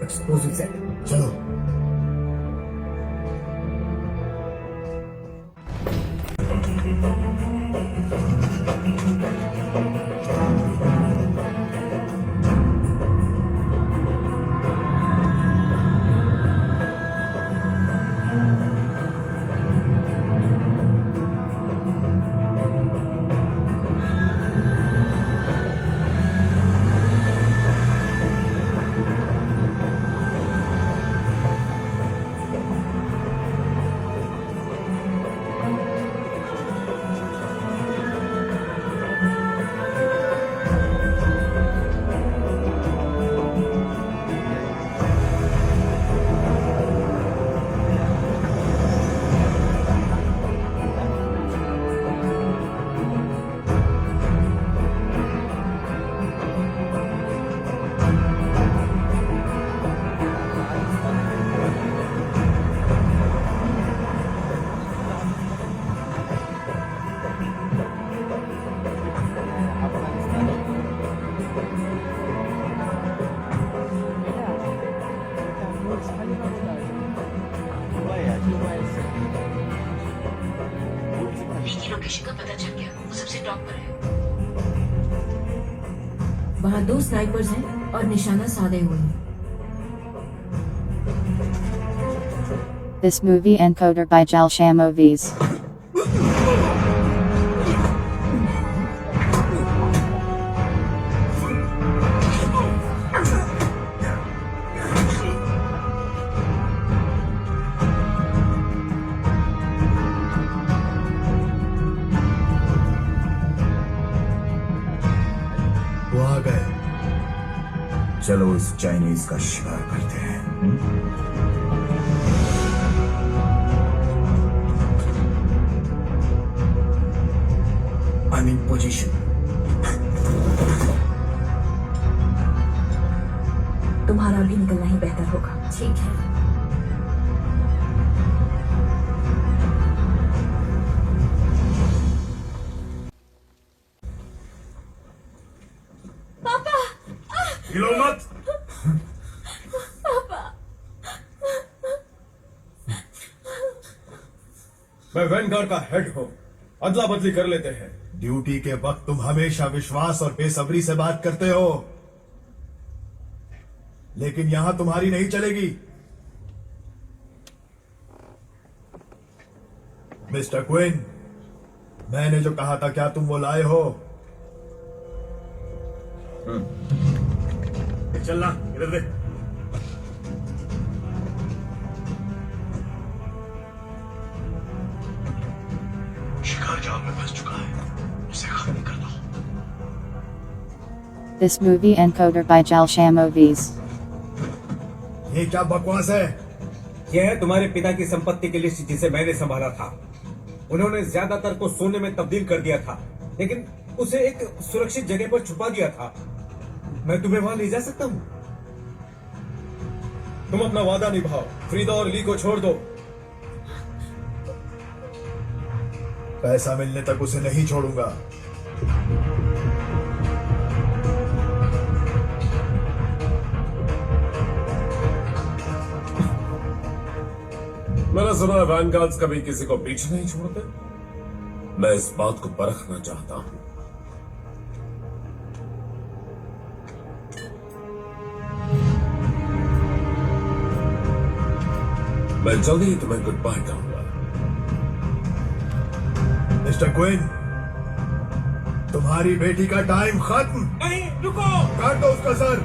एक्सप्लोसिव सेट, चलो। लोकेशन का पता चल गया, वो सबसे टॉप पर है। वहाँ 2 स्नाइपर्स हैं और निशाना साधे हुए हैं। This movie encoder by Jalsham Movies. वो आ गए। चलो इस चाइनीज का शिकार करते हैं। I'm in position. तुम्हारा भी निकलना ही बेहतर होगा। ठीक है। पापा! हिलो मत। पापा! मैं वैनगार्ड का हेड हूँ, अदला बदली कर लेते हैं। ड्यूटी के वक्त तुम हमेशा विश्वास और बेसब्री से बात करते हो, लेकिन यहां तुम्हारी नहीं चलेगी। मिस्टर क्विन, मैंने जो कहा था क्या तुम वो लाए हो? चलना इधर दे। शिकार जाल में फंस चुका है, उसे खत्म कर दो। This movie encoder by Jalsham Movies. ये क्या बकवास है? यह है तुम्हारे पिता की संपत्ति की लिस्ट जिसे मैंने संभाला था। उन्होंने ज्यादातर को सोने में तब्दील कर दिया था, लेकिन उसे एक सुरक्षित जगह पर छुपा दिया था। मैं तुम्हें वहां ले जा सकता हूँ। तुम अपना वादा निभाओ, फ्रीदा और ली को छोड़ दो। पैसा मिलने तक उसे नहीं छोड़ूंगा। मैंने सुना है वैनगार्ड्स कभी किसी को पीछे नहीं छोड़ते। मैं इस बात को परखना चाहता हूं। मैं जल्दी ही तुम्हें गुड बाय कहूंगा। मिस्टर क्विन, तुम्हारी बेटी का टाइम खत्म। नहीं, रुको। काट दो उसका सर।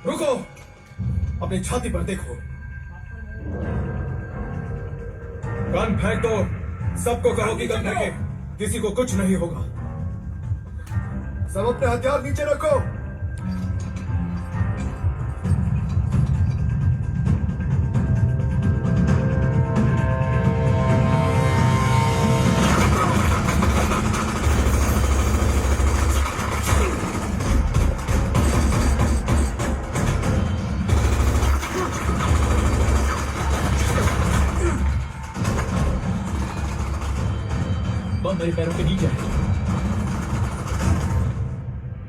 रुको, अपनी छाती पर देखो। गन फेंक दो, सबको कहो कि गन फेंके, किसी को कुछ नहीं होगा। सब अपने हथियार नीचे रखो। बम मेरे पैरों के नीचे है।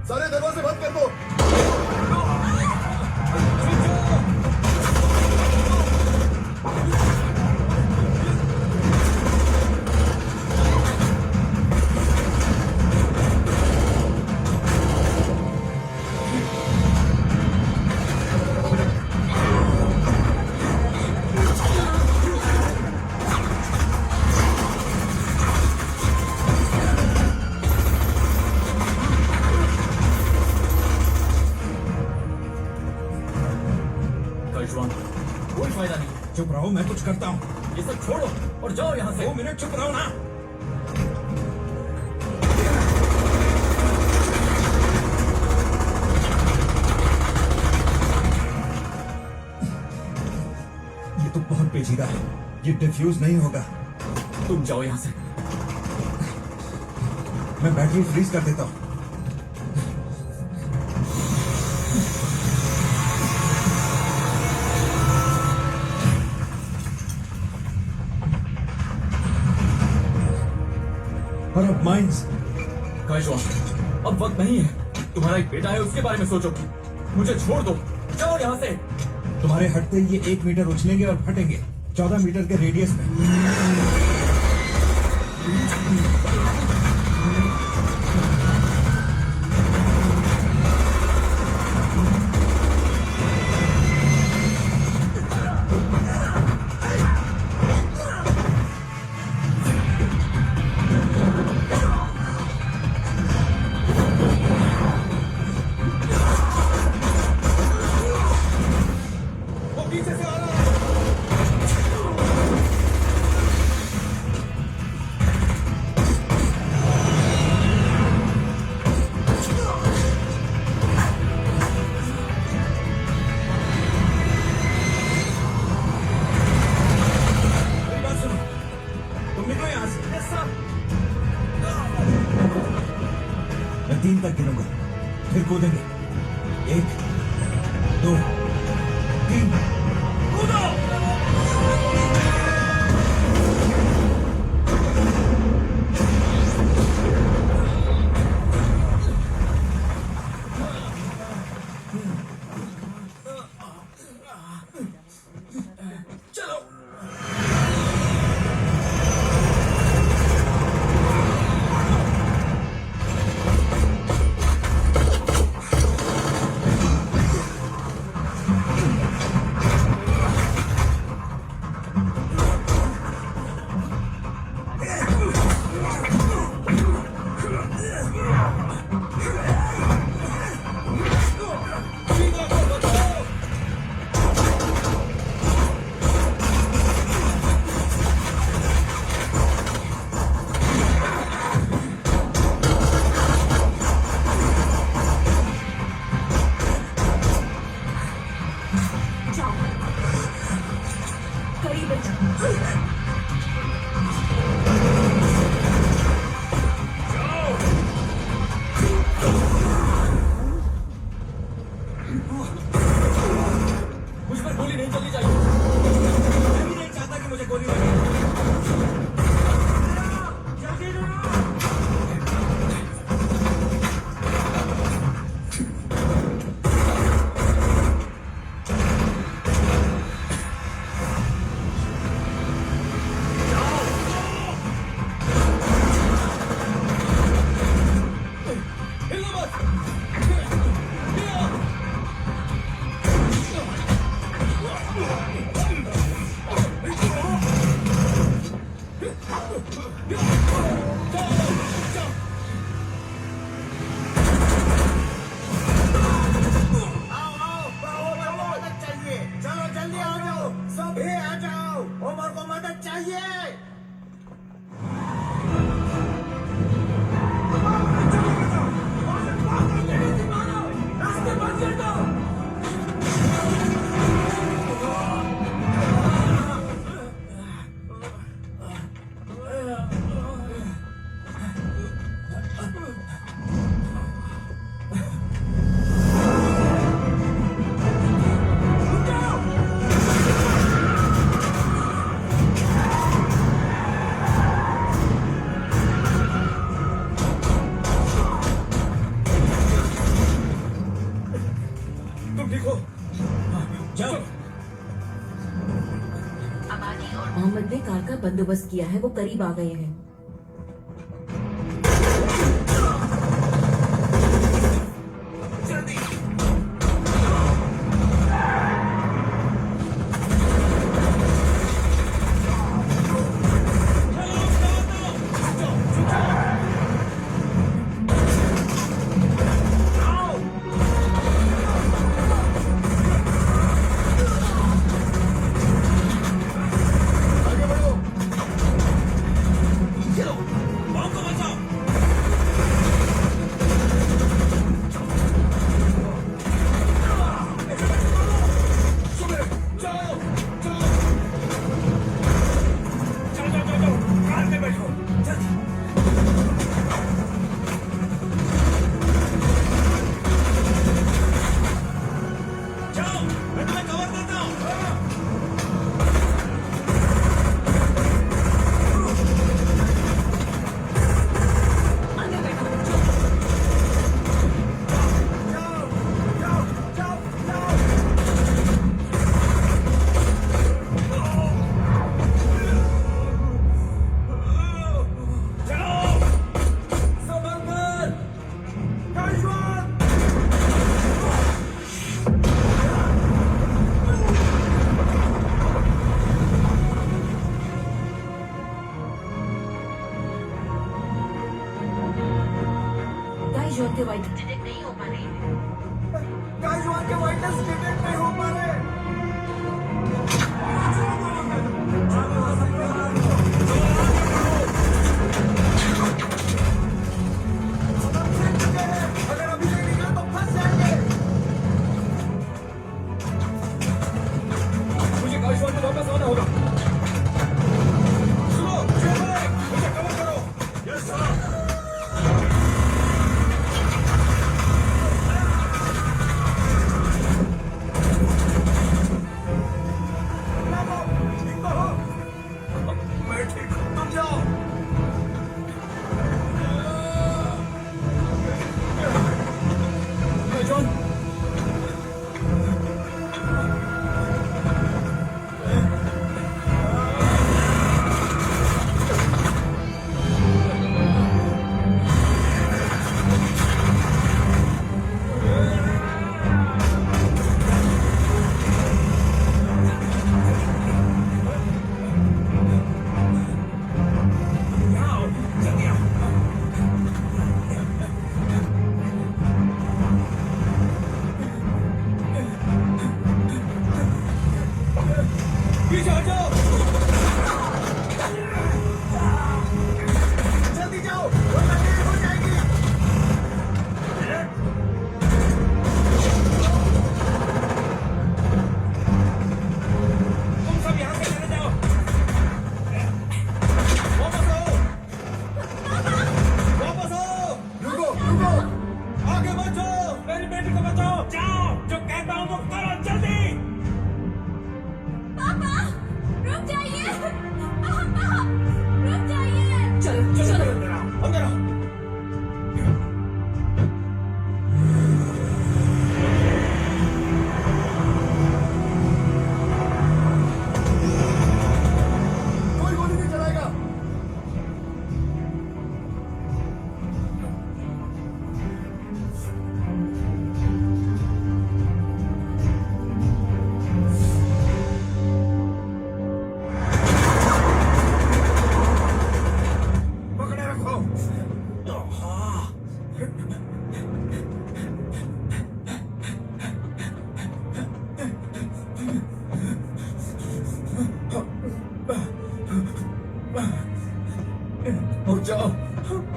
सारे दरवाजे बंद कर दो। कोई फायदा नहीं। चुप रहो, मैं कुछ करता हूँ। ये सब छोड़ो और जाओ यहाँ से। 2 मिनट चुप रहो ना। ये तो बहुत पेचीदा है, ये डिफ्यूज नहीं होगा। तुम जाओ यहाँ से। मैं बैटरी फ्रीज कर देता हूँ। और अब माइंस। काइजवान, अब वक्त नहीं है। तुम्हारा एक बेटा है, उसके बारे में सोचो। मुझे छोड़ दो, जाओ यहाँ से। तुम्हारे हटते ही ये 1 मीटर उछलेंगे और फटेंगे 14 मीटर के रेडियस में। मैं 3 तक गिनूंगा, फिर कूदेंगे। 1, 2, 3, कूदो! बंदोबस्त किया है, वो करीब आ गए हैं। गाइजुआन के वाइटनेस डिटेक्ट नहीं हो पा रही है। गाइजुआन के वाइटनेस डिटेक्ट नहीं हो पा रहे। अगर अभी नहीं निकले तो फंस जाएंगे। मुझे गाइजुआन को वापस आना होगा। सुनो, मुझे कवर करो। Yes sir.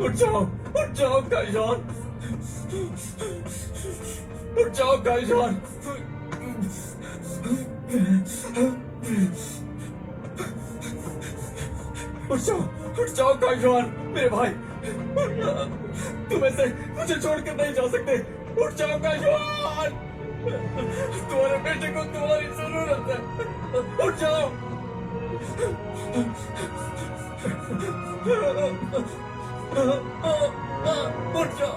उठ जाओ गाइजॉन, उठ जाओ गाइजॉन। उठ जाओ गाइजॉन, मेरे भाई, तुम ऐसे मुझे छोड़कर नहीं जा सकते। उठ जाओ गाइजॉन, तुम्हारे बेटे को तुम्हारी जरूरत है। उठ जाओ। उठ जाओ।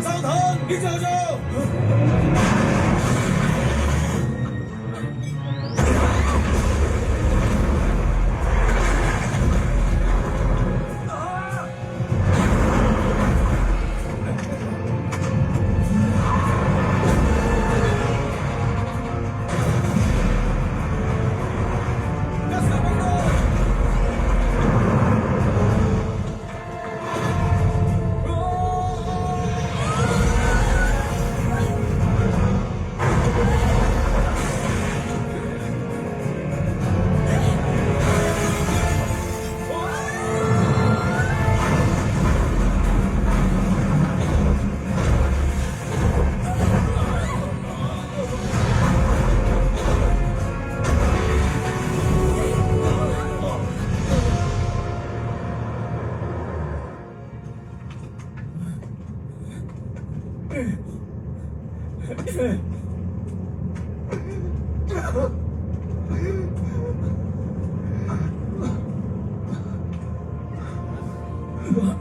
सावधान, नीचे हो जाओ।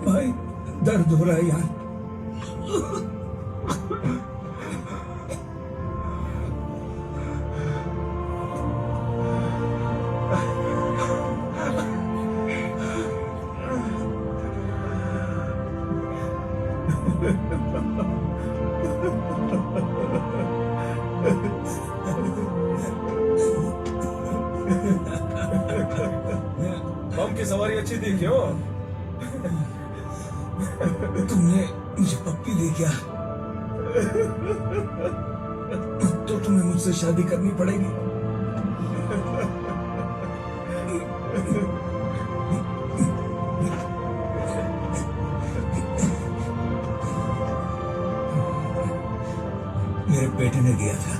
भाई दर्द हो रहा है यार। बम की सवारी अच्छी थी क्यों? तुमने मुझे पप्पी दी क्या? तो तुम्हें मुझसे शादी करनी पड़ेगी। मेरे बेटे ने दिया था।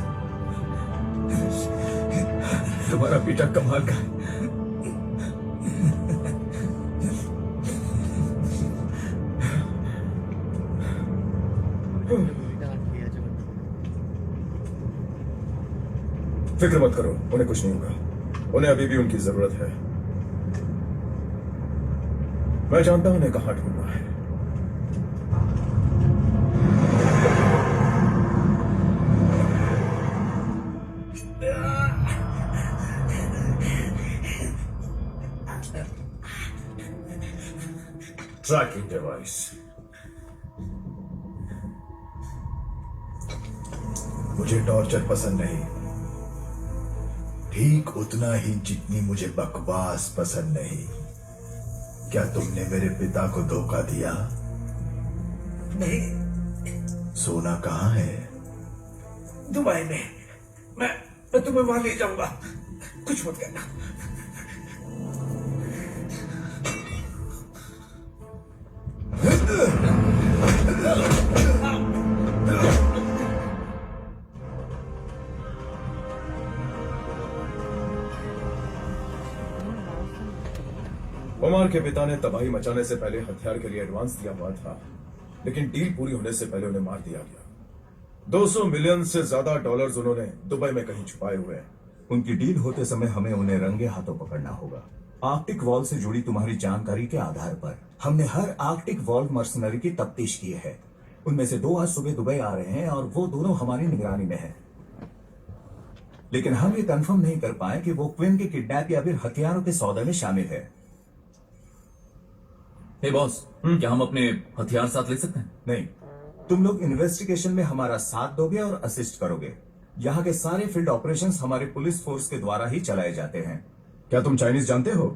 तुम्हारा बेटा कमाल का है। फिक्र मत करो, उन्हें कुछ नहीं होगा। उन्हें अभी भी उनकी जरूरत है। मैं जानता हूं उन्हें कहां ढूंढना है। Tracking device. मुझे टॉर्चर पसंद नहीं, ठीक उतना ही जितनी मुझे बकवास पसंद नहीं। क्या तुमने मेरे पिता को धोखा दिया? नहीं। सोना कहाँ है? दुबई में। मैं तुम्हें वहां ले जाऊंगा, कुछ मत करना। उमर के पिता ने तबाही मचाने से पहले हथियार के लिए एडवांस दिया हुआ था, लेकिन डील पूरी होने से पहले उन्हें मार दिया गया। 200 मिलियन से ज्यादा डॉलर्स उन्होंने दुबई में कहीं छुपाए हुए हैं। उनकी डील होते समय हमें उन्हें रंगे हाथों पकड़ना होगा। आर्कटिक वॉल से जुड़ी तुम्हारी जानकारी के आधार पर हमने हर आर्कटिक वॉल मर्सनरी की तफ्तीश की है। उनमें से 2 आज सुबह दुबई आ रहे हैं और वो दोनों हमारी निगरानी में हैं। लेकिन हम ये कंफर्म नहीं कर पाए कि वो क्विन के किडनैप या फिर हथियारों के सौदे में शामिल है। हे बॉस, क्या हम अपने हथियार साथ ले सकते हैं? नहीं, तुम लोग इन्वेस्टिगेशन में हमारा साथ दोगे और असिस्ट करोगे। यहाँ के सारे फील्ड ऑपरेशंस हमारे पुलिस फोर्स के द्वारा ही चलाए जाते हैं। क्या तुम चाइनीज जानते हो?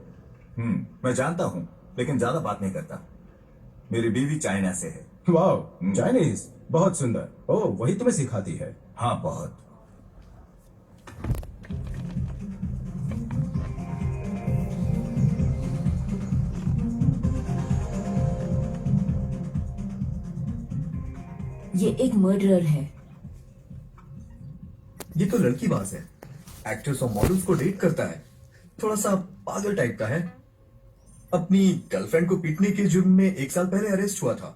मैं जानता हूँ, लेकिन ज्यादा बात नहीं करता। मेरी बीवी चाइना से है। वाह, चाइनीज, बहुत सुंदर। ओह, वही तुम्हें सिखाती है? हाँ, बहुत। ये एक मर्डरर है। ये तो लड़कीबाज है, एक्टर्स और मॉडल्स को डेट करता है, थोड़ा सा पागल टाइप का है। अपनी गर्लफ्रेंड को पीटने के जुर्म में 1 साल पहले अरेस्ट हुआ था।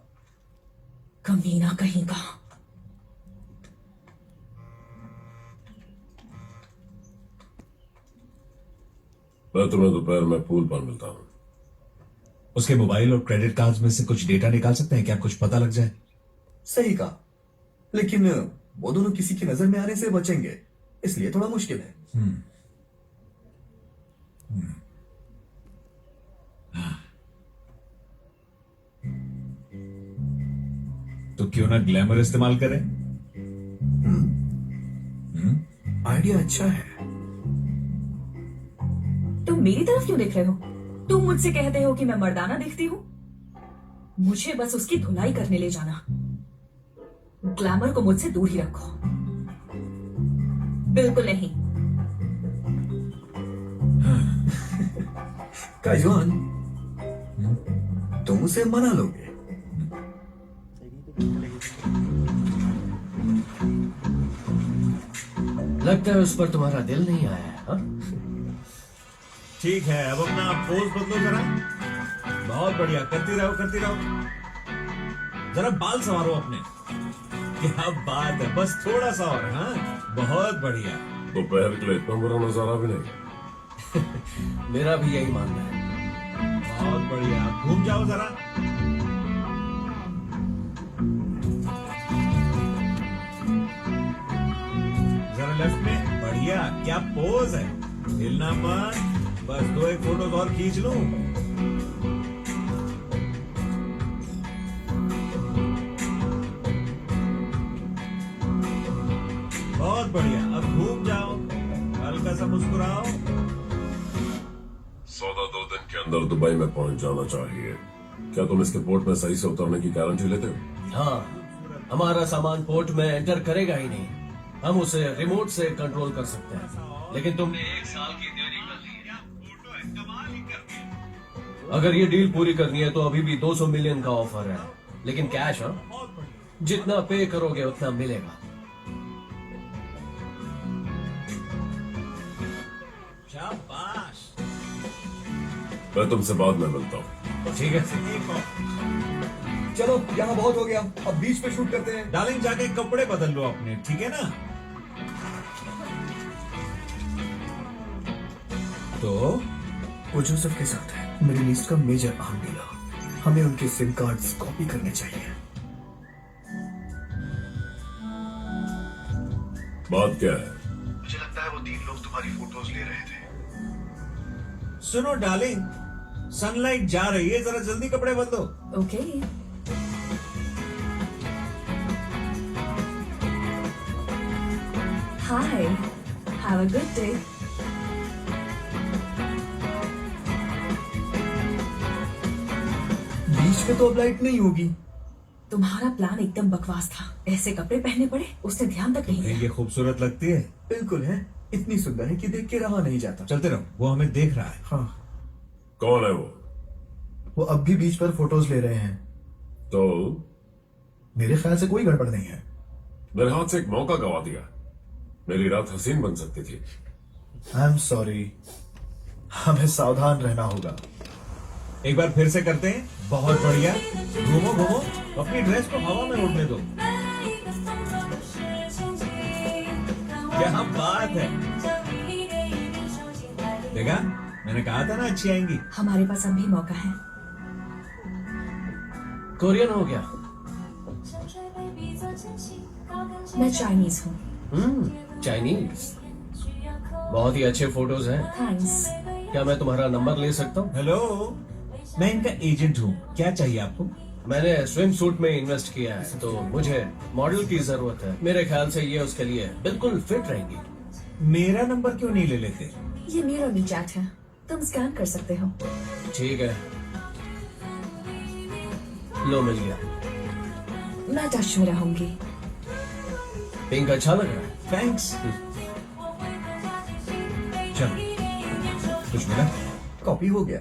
कमीना कहीं का। मैं तुम्हें दोपहर में पूल पर मिलता हूँ। उसके मोबाइल और क्रेडिट कार्ड्स में से कुछ डेटा निकाल सकते हैं क्या? कुछ पता लग जाए। सही कहा, लेकिन वो दोनों किसी की नजर में आने से बचेंगे, इसलिए थोड़ा मुश्किल है। तो क्यों ना ग्लैमर इस्तेमाल करें? आइडिया अच्छा है। तुम मेरी तरफ क्यों देख रहे हो? तुम मुझसे कहते हो कि मैं मर्दाना दिखती हूँ। मुझे बस उसकी धुलाई करने ले जाना। ग्लैमर को मुझसे दूर ही रखो। बिल्कुल नहीं। काजुआन, तुम उसे मना लोगे? लगता है उस पर तुम्हारा दिल नहीं आया है। हाँ? ठीक है, अब अपना पोज बदलो जरा। बहुत बढ़िया, करती रहो करती रहो। जरा बाल संवारो अपने। क्या बात है, बस थोड़ा सा और। हाँ, बहुत बढ़िया। दोपहर के लिए इतना बुरा नजारा भी नहीं। मेरा भी यही मानना है। बहुत बढ़िया, घूम जाओ जरा। जरा लेफ्ट में। बढ़िया, क्या पोज है। हिलना मत, बस 2-1 फोटोज और खींच लूं। बहुत बढ़िया, अब घूम जाओ, हल्का सा मुस्कुराओ। सौदा 2 दिन के अंदर दुबई में पहुंच जाना चाहिए। क्या तुम इसके पोर्ट में सही से उतरने की गारंटी लेते हो? हाँ, हमारा सामान पोर्ट में एंटर करेगा ही नहीं। हम उसे रिमोट से कंट्रोल कर सकते हैं। लेकिन तुमने 1 साल की देरी कर दी है। अगर ये डील पूरी करनी है तो अभी भी 200 मिलियन का ऑफर है, लेकिन कैश। हाँ, जितना पे करोगे उतना मिलेगा। शाबाश। मैं तुमसे बाद में मिलता हूँ। ठीक है। चलो, यहाँ बहुत हो गया, अब बीच पे शूट करते हैं। डार्लिंग, जाके कपड़े बदल लो अपने, ठीक है ना? तो वो जोसेफ के साथ है। मिडिल ईस्ट का मेजर आर्म डीलर। हमें उनके सिम कार्ड्स कॉपी करने चाहिए। बात क्या है? मुझे लगता है वो 3 लोग तुम्हारी फोटोज ले रहे थे। सुनो डार्लिंग, सनलाइट जा रही है, जरा जल्दी कपड़े बदलो। Okay. Hi, have a good day. Beach पे तो अब लाइट नहीं होगी। तुम्हारा प्लान एकदम बकवास था। ऐसे कपड़े पहनने पड़े, उसने ध्यान तक नहीं दिया। ये खूबसूरत लगती है। बिल्कुल है, इतनी सुंदर है कि देख के रहा नहीं जाता। चलते रहो, वो हमें देख रहा है। हाँ। कौन है वो अब भी बीच पर फोटोज ले रहे हैं। तो मेरे ख्याल से कोई गड़बड़ नहीं है। मेरे हाथ से एक मौका गवा दिया। मेरी रात हसीन बन सकती थी। आई एम सॉरी, हमें सावधान रहना होगा। एक बार फिर से करते हैं। बहुत बढ़िया, घूमो घूमो, अपनी ड्रेस को हवा में उड़ने दो। क्या बात है। देखा, मैंने कहा था ना अच्छी आएंगी। हमारे पास अभी मौका है। कोरियन हो गया। मैं चाइनीज हूँ। चाइनीज। बहुत ही अच्छे फोटोज हैं। थैंक्स। क्या मैं तुम्हारा नंबर ले सकता हूँ? हेलो, मैं इनका एजेंट हूँ। क्या चाहिए आपको? मैंने स्विम सूट में इन्वेस्ट किया है, तो मुझे मॉडल की जरूरत है। मेरे ख्याल से ये उसके लिए बिल्कुल फिट रहेंगी। मेरा नंबर क्यों नहीं ले लेते? ये मेरा वीचैट है, तुम स्कैन कर सकते हो। ठीक है, लो मिल गया। मैं टच में रहूंगी। पिंक अच्छा लग रहा है। थैंक्स। चलो, कुछ मिला? कॉपी हो गया।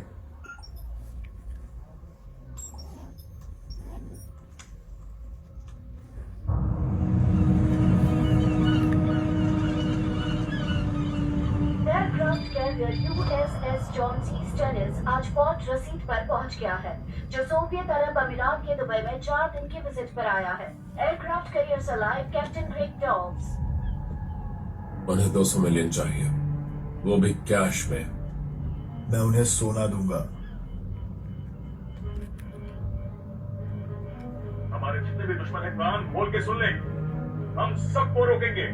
Aircraft carrier USS John C Stennis आज पोर्ट रसीद पर पहुंच गया है, जो सोवियत अरब अमीरात के दुबई में 4 दिन की विजिट पर आया है। एयरक्राफ्ट कैरियर सलाह कैप्टन रिक डॉब्स। उन्हें 200 मिलियन चाहिए, वो भी कैश में। मैं उन्हें सोना दूंगा। कान खोल के सुन ले, हम सबको रोकेंगे,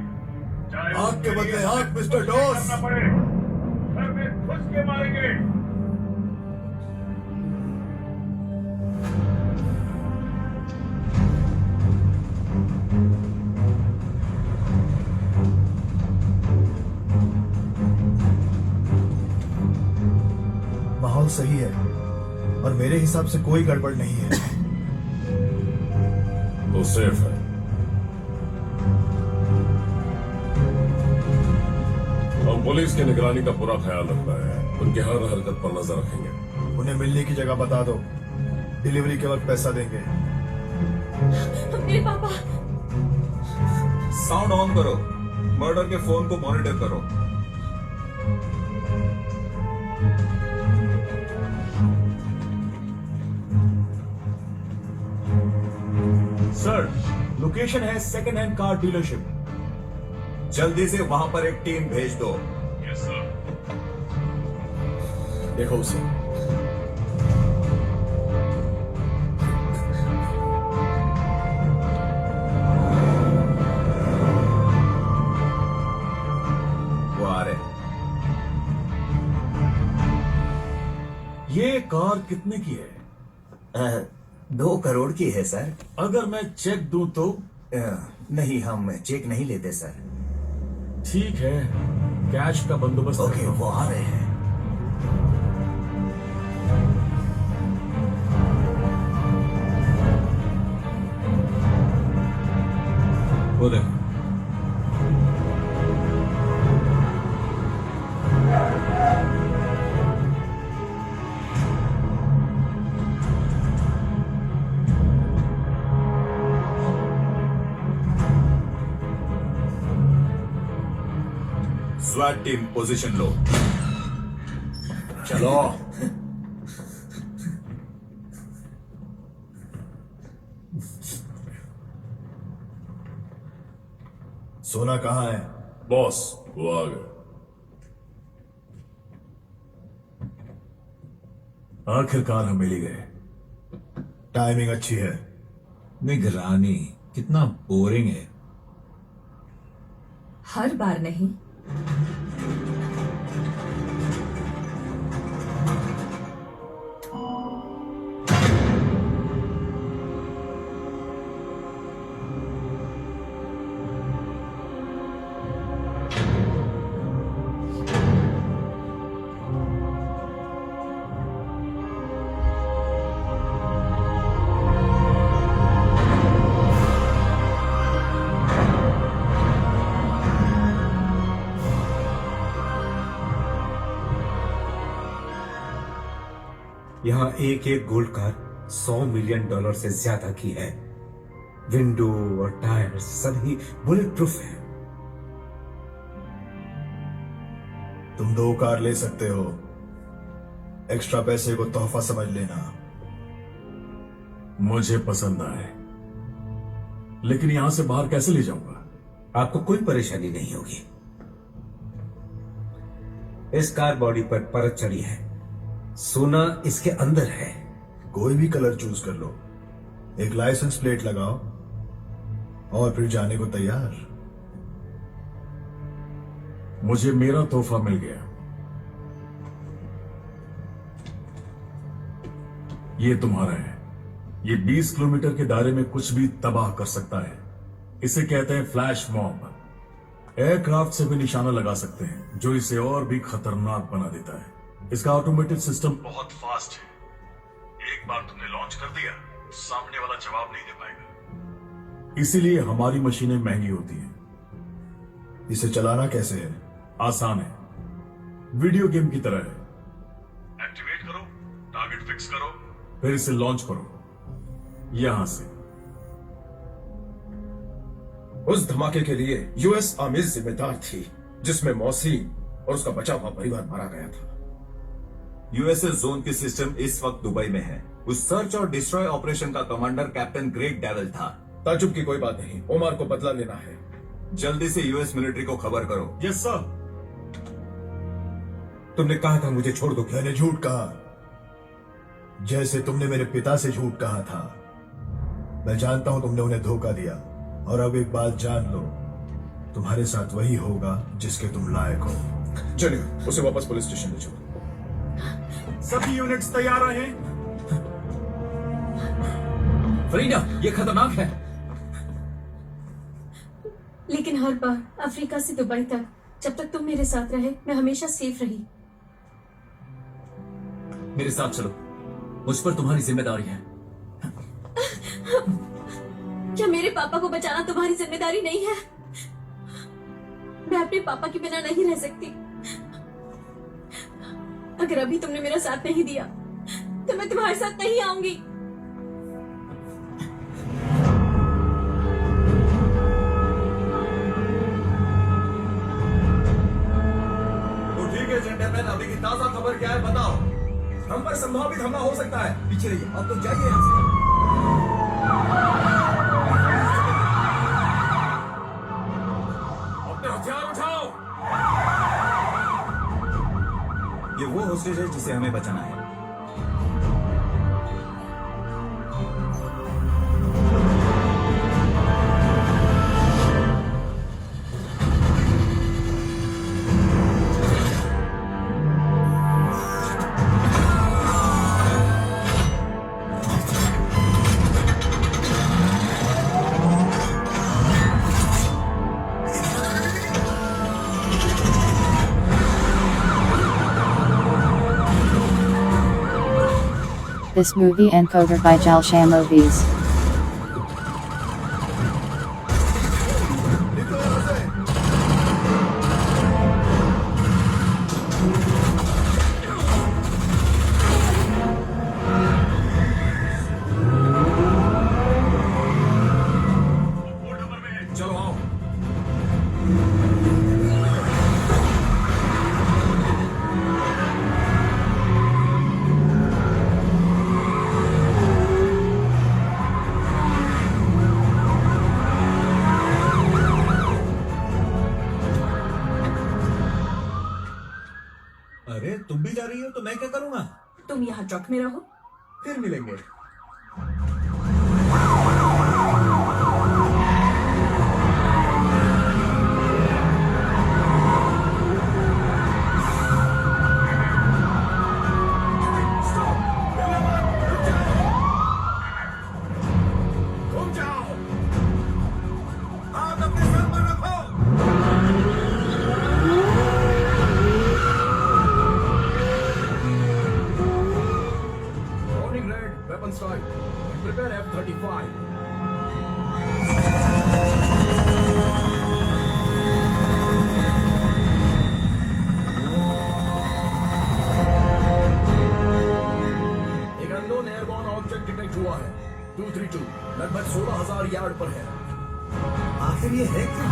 चाहे आग के बदले आग, मिस्टर डॉस। करना पड़े, घर में घुस के मारेंगे। माहौल सही है और मेरे हिसाब से कोई गड़बड़ नहीं है। तो सेफ है। हम पुलिस की निगरानी का पूरा ख्याल रखना है, उनकी हर हरकत पर नजर रखेंगे। उन्हें मिलने की जगह बता दो, डिलीवरी के वक्त पैसा देंगे। मेरे पापा। साउंड ऑन करो, मर्डर के फोन को मॉनिटर करो। सर, लोकेशन है सेकंड हैंड कार डीलरशिप। जल्दी से वहां पर एक टीम भेज दो। Yes sir. देखो उसे। वो आ रहे। ये कार कितने की है? 2 करोड़ की है सर। अगर मैं चेक दूं तो? नहीं, हम चेक नहीं लेते सर। ठीक है, कैश का बंदोबस्त। ओके, वो आ रहे हैं। वो देखो। स्वैट टीम पोजीशन लो। चलो। सोना कहाँ है? बॉस, वो आ गए। आखिरकार हम मिल ही गए। टाइमिंग अच्छी है। निगरानी कितना बोरिंग है। हर बार नहीं। यहाँ एक एक गोल्ड कार $100 मिलियन से ज्यादा की है। विंडो और टायर सभी बुलेट प्रूफ है। तुम 2 कार ले सकते हो, एक्स्ट्रा पैसे को तोहफा समझ लेना। मुझे पसंद आए, लेकिन यहां से बाहर कैसे ले जाऊंगा? आपको कोई परेशानी नहीं होगी। इस कार बॉडी पर परत चढ़ी है, सोना इसके अंदर है। कोई भी कलर चूज कर लो, एक लाइसेंस प्लेट लगाओ और फिर जाने को तैयार। मुझे मेरा तोहफा मिल गया। ये तुम्हारा है। ये 20 किलोमीटर के दायरे में कुछ भी तबाह कर सकता है। इसे कहते हैं फ्लैश मॉब। एयरक्राफ्ट से भी निशाना लगा सकते हैं, जो इसे और भी खतरनाक बना देता है। इसका ऑटोमेटेड सिस्टम बहुत फास्ट है। एक बार तुमने लॉन्च कर दिया, सामने वाला जवाब नहीं दे पाएगा। इसीलिए हमारी मशीनें महंगी होती हैं। इसे चलाना कैसे है? आसान है, वीडियो गेम की तरह है। एक्टिवेट करो, टारगेट फिक्स करो, फिर इसे लॉन्च करो यहां से। उस धमाके के लिए यूएस आर्मी जिम्मेदार थी, जिसमें मौसीन और उसका बचा हुआ परिवार मारा गया था। यूएसए जोन की सिस्टम इस वक्त दुबई में है। उस सर्च और डिस्ट्रॉय ऑपरेशन का कमांडर कैप्टन ग्रेग डेविल था। ताजुब की कोई बात नहीं, ओमार को बदला लेना है। जल्दी से यूएस मिलिट्री को खबर करो। Yes sir. तुमने कहा था मुझे छोड़ दो। मैंने झूठ कहा, जैसे तुमने मेरे पिता से झूठ कहा था। मैं जानता हूं तुमने उन्हें धोखा दिया, और अब एक बात जान लो, तुम्हारे साथ वही होगा जिसके तुम लायक हो। चलिए उसे वापस पुलिस स्टेशन ले चलो। सभी यूनिट्स तैयार रहें। फरीदा, ये खतरनाक है। लेकिन हर बार अफ्रीका से दुबई तक जब तक तुम मेरे साथ रहे, मैं हमेशा सेफ रही। मेरे साथ चलो, मुझ पर तुम्हारी जिम्मेदारी है। क्या मेरे पापा को बचाना तुम्हारी जिम्मेदारी नहीं है? मैं अपने पापा के बिना नहीं रह सकती। अगर अभी तुमने मेरा साथ नहीं दिया तो मैं तुम्हारे साथ नहीं आऊंगी। तो ठीक है जेंटलमैन, अभी की ताजा खबर क्या है बताओ। हम पर संभावित हमला हो सकता है। पीछे रहिए, अब तो जाइए यहाँ से। अपने हथियार उठाओ। ये वो होस्टेज है जिसे हमें बचाना है। This movie encoded by Jalsham Movies. चलो आओ। अरे तुम भी जा रही हो तो मैं क्या करूंगा? तुम यहाँ ट्रक में रहो, फिर मिलेंगे। घूम जाओ, हाथ अपने सर पर रखो। Warning red, weapon strike. Prepare F-35. एक अननोन एयरबॉर्न ऑब्जेक्ट डिटेक्ट हुआ है। 232 लगभग 16,000 यार्ड पर है। आखिर ये है क्या?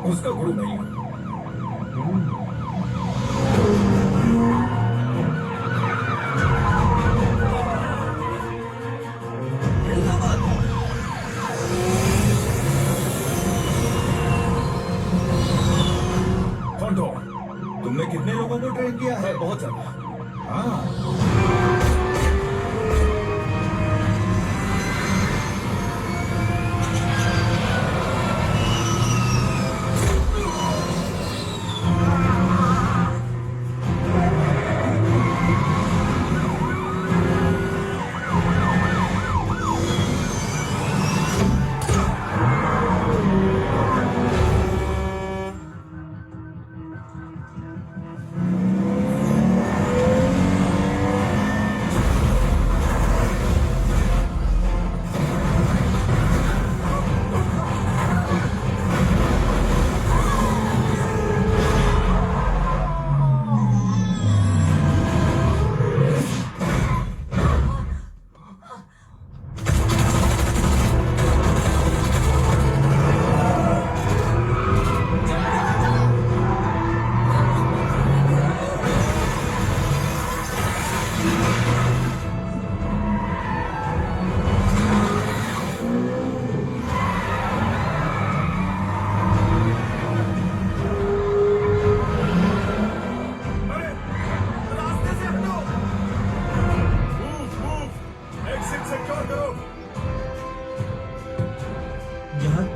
उसका गुरु नहीं हूं। तुमने कितने लोगों को ट्रेन किया है? बहुत ज्यादा। हाँ।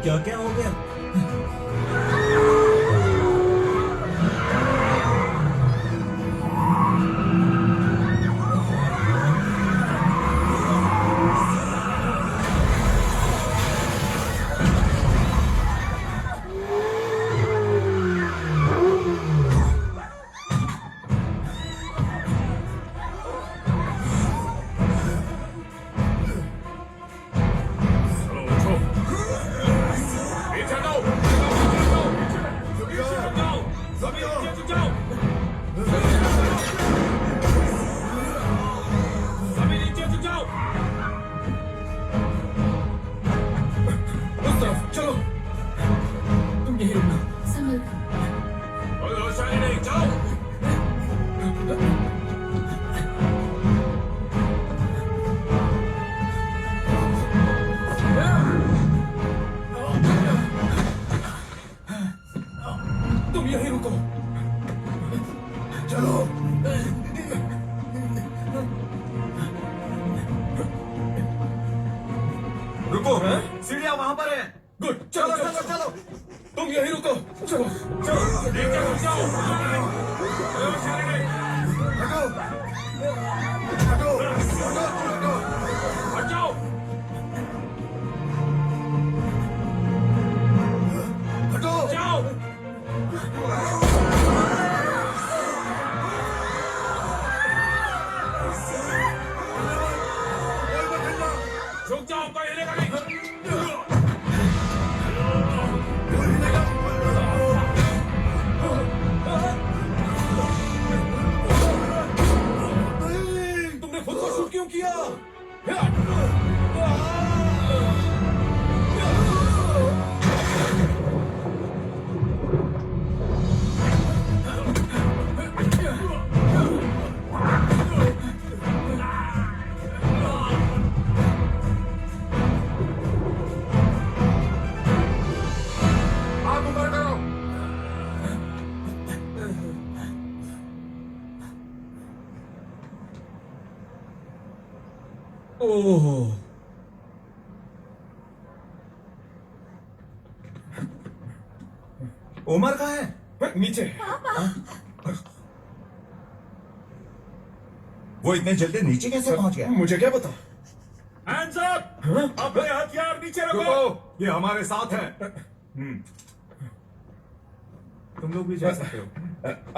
क्या क्या हो गया? तुम यहीं रुको। चलो। रुको। सीढ़ियां वहां पर है। गुड। चलो चलो चलो। तुम यहीं रुको। चलो चलो। हटो हटो हटो। हट जाओ। हटो जाओ। रुक जाओ, कोई हिलेगा नहीं। तुमने खुद को शूट क्यों किया? ओह, उमर कहाँ है? नीचे। वो इतने जल्दी नीचे कैसे पहुंच गया? मुझे क्या पता। Hands up! अपने हथियार नीचे रखो। रुको, ये हमारे साथ है। तुम लोग भी जा सकते हो।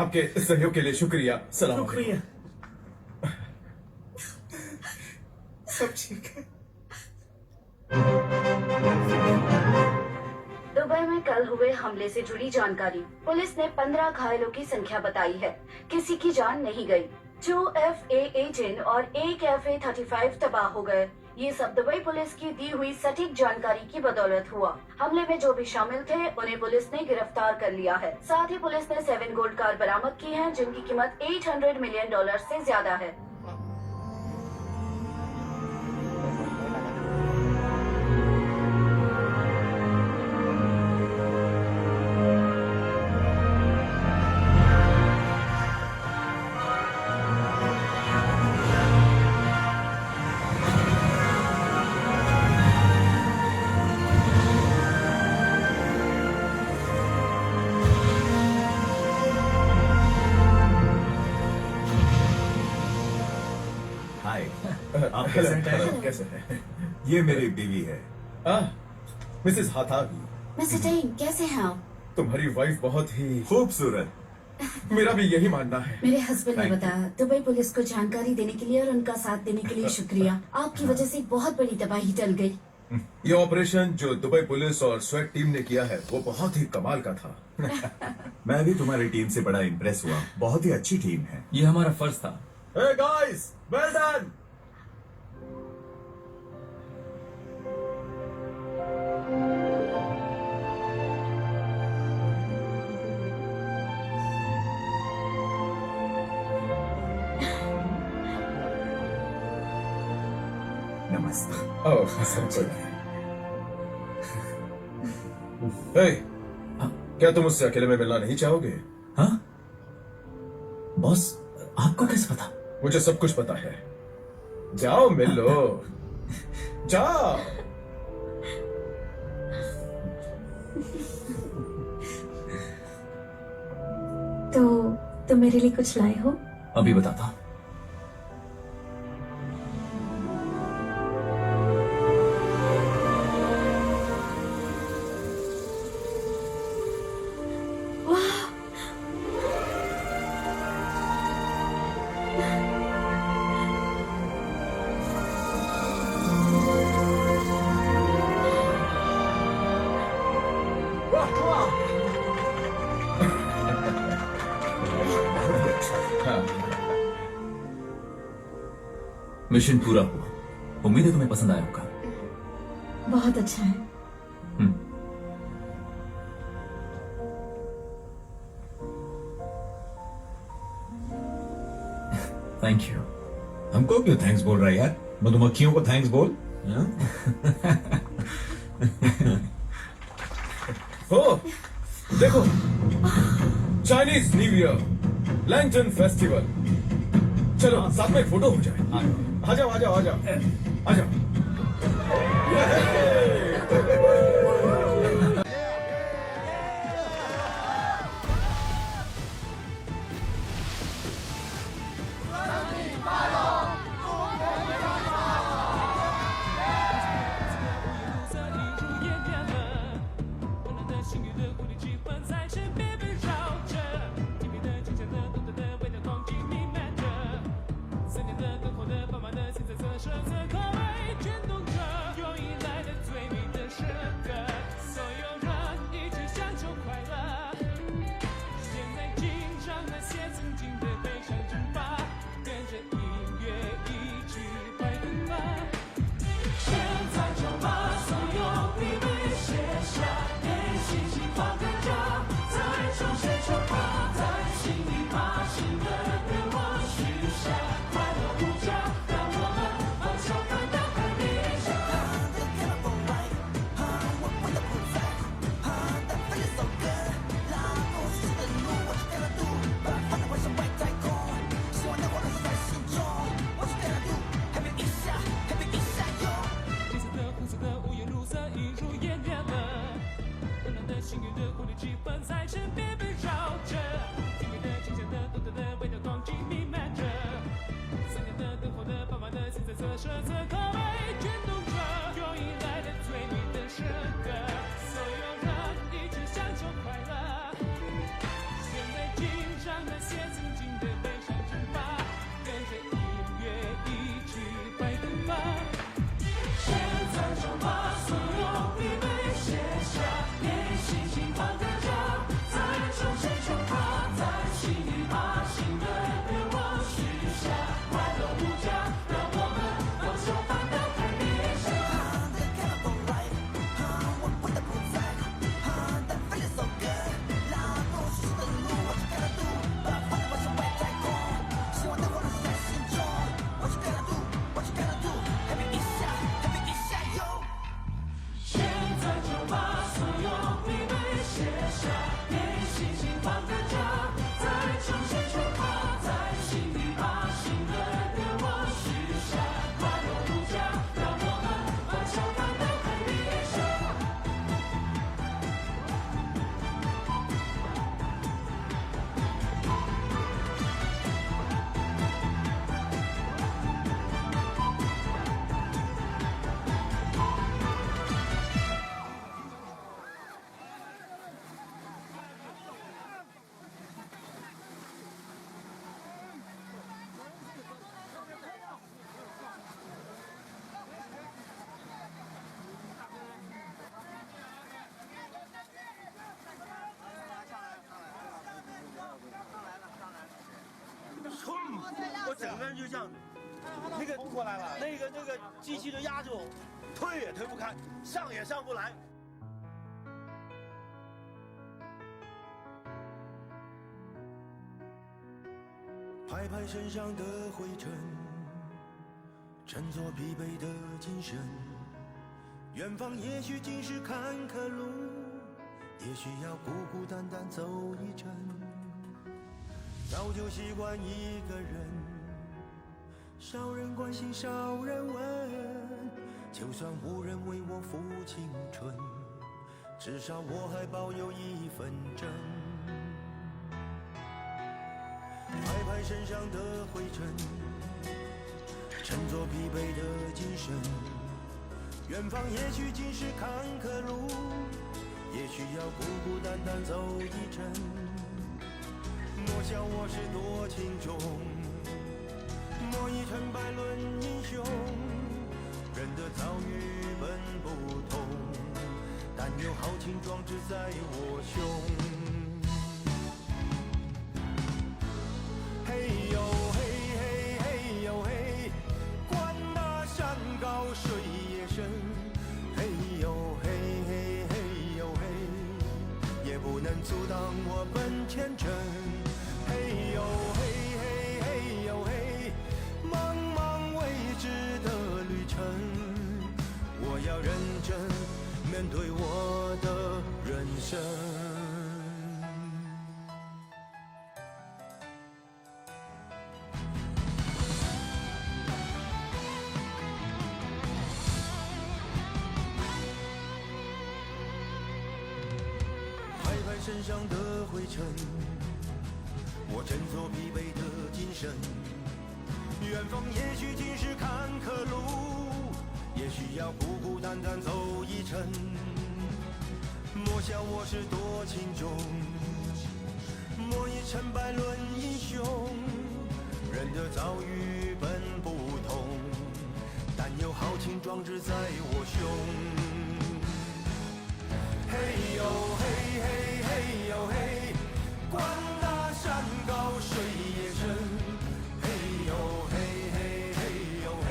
आपके सहयोग के लिए शुक्रिया। सलाम। शुक्रिया। सब ठीक है। दुबई में कल हुए हमले से जुड़ी जानकारी। पुलिस ने 15 घायलों की संख्या बताई है। किसी की जान नहीं गई। 2 FA-18 और 1 FA-35 तबाह हो गए। ये सब दुबई पुलिस की दी हुई सटीक जानकारी की बदौलत हुआ। हमले में जो भी शामिल थे उन्हें पुलिस ने गिरफ्तार कर लिया है। साथ ही पुलिस ने 7 गोल्ड कार बरामद की हैं, जिनकी कीमत $800 मिलियन से ज्यादा है। हाय, आप कैसे हैं? कैसे हैं? ये मेरी बीवी है। मिसेस हाथागी। मिस्टर टेंग, कैसे हैं आप? तुम्हारी वाइफ बहुत ही खूबसूरत। मेरा भी यही मानना है। मेरे हस्बैंड ने बताया दुबई पुलिस को जानकारी देने के लिए और उनका साथ देने के लिए शुक्रिया। आपकी वजह से एक बहुत बड़ी तबाही टल गई। ये ऑपरेशन जो दुबई पुलिस और स्वेट टीम ने किया है वो बहुत ही कमाल का था। मैं भी तुम्हारी टीम से बड़ा इम्प्रेस हुआ। बहुत ही अच्छी टीम है। ये हमारा फर्ज था। Hey guys, well done. नमस्ते। Oh, hey, क्या तुम उससे अकेले में मिलना नहीं चाहोगे? हाँ? बॉस, आपको कैसे पता? मुझे सब कुछ पता है। जाओ मिल लो। जाओ। तो तुम मेरे लिए कुछ लाए हो? अभी बताता हूँ। मिशन पूरा हुआ। उम्मीद है तुम्हें पसंद आया होगा। बहुत अच्छा है। Thank you. हमको क्यों थैंक्स बोल रहा है यार? मधुमक्खियों को थैंक्स बोल। हो देखो, Chinese new year lantern festival. चलो साथ में एक फोटो हो जाए। आ जाओ आ जाओ आ जाओ आ जाओ।快乐无价，让我们放手吧。整个人就像那个过来了，那个机器就压着我，推也推不开，上也上不来。拍拍身上的灰尘，振作疲惫的精神。远方也许尽是坎坷路，也许要孤孤单单走一程。早就习惯一个人，少人关心少人问，就算无人为我付青春，至少我还保有一份真。拍拍身上的灰尘，振作疲惫的精神。远方也许尽是坎坷路，也许要孤孤单单走一程。莫笑我是多情种，莫以成败论英雄。人的遭遇本不同，但有豪情壮志在我胸。嘿呦嘿嘿嘿呦嘿，管那山高水也深。嘿呦嘿嘿嘿呦嘿，也不能阻挡我奔前程。嘿呦嘿嘿嘿呦嘿，茫茫未知的旅程，我要认真面对我的人生。身上的灰尘，我振作疲惫的精神。远方也许尽是坎坷路，也许要孤孤单单走一程。莫笑我是多情种，莫以成败论英雄。人的遭遇本不同，但有豪情壮志在我胸。嘿呦嘿嘿嘿呦嘿，管那山高水也深。嘿呦嘿嘿嘿呦嘿，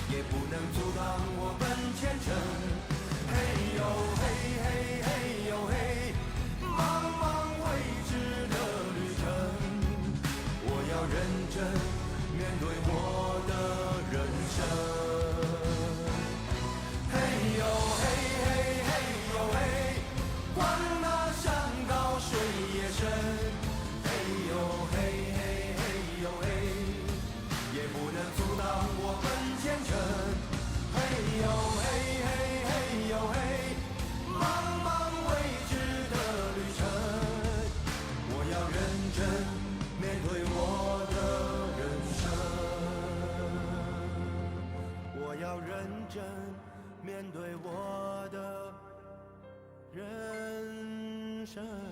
也不能阻挡我奔前程。嘿呦嘿嘿嘿呦嘿，茫茫未知的旅程，我要认真面对我的人生。嘿呦嘿嘿嘿呦嘿，管那山高水也深。嘿呦嘿嘿嘿呦嘿，也不能阻挡我奔前程。嘿呦嘿嘿嘿呦嘿，茫茫未知的旅程，我要认真面对我的人生。我要认真面对我的人生。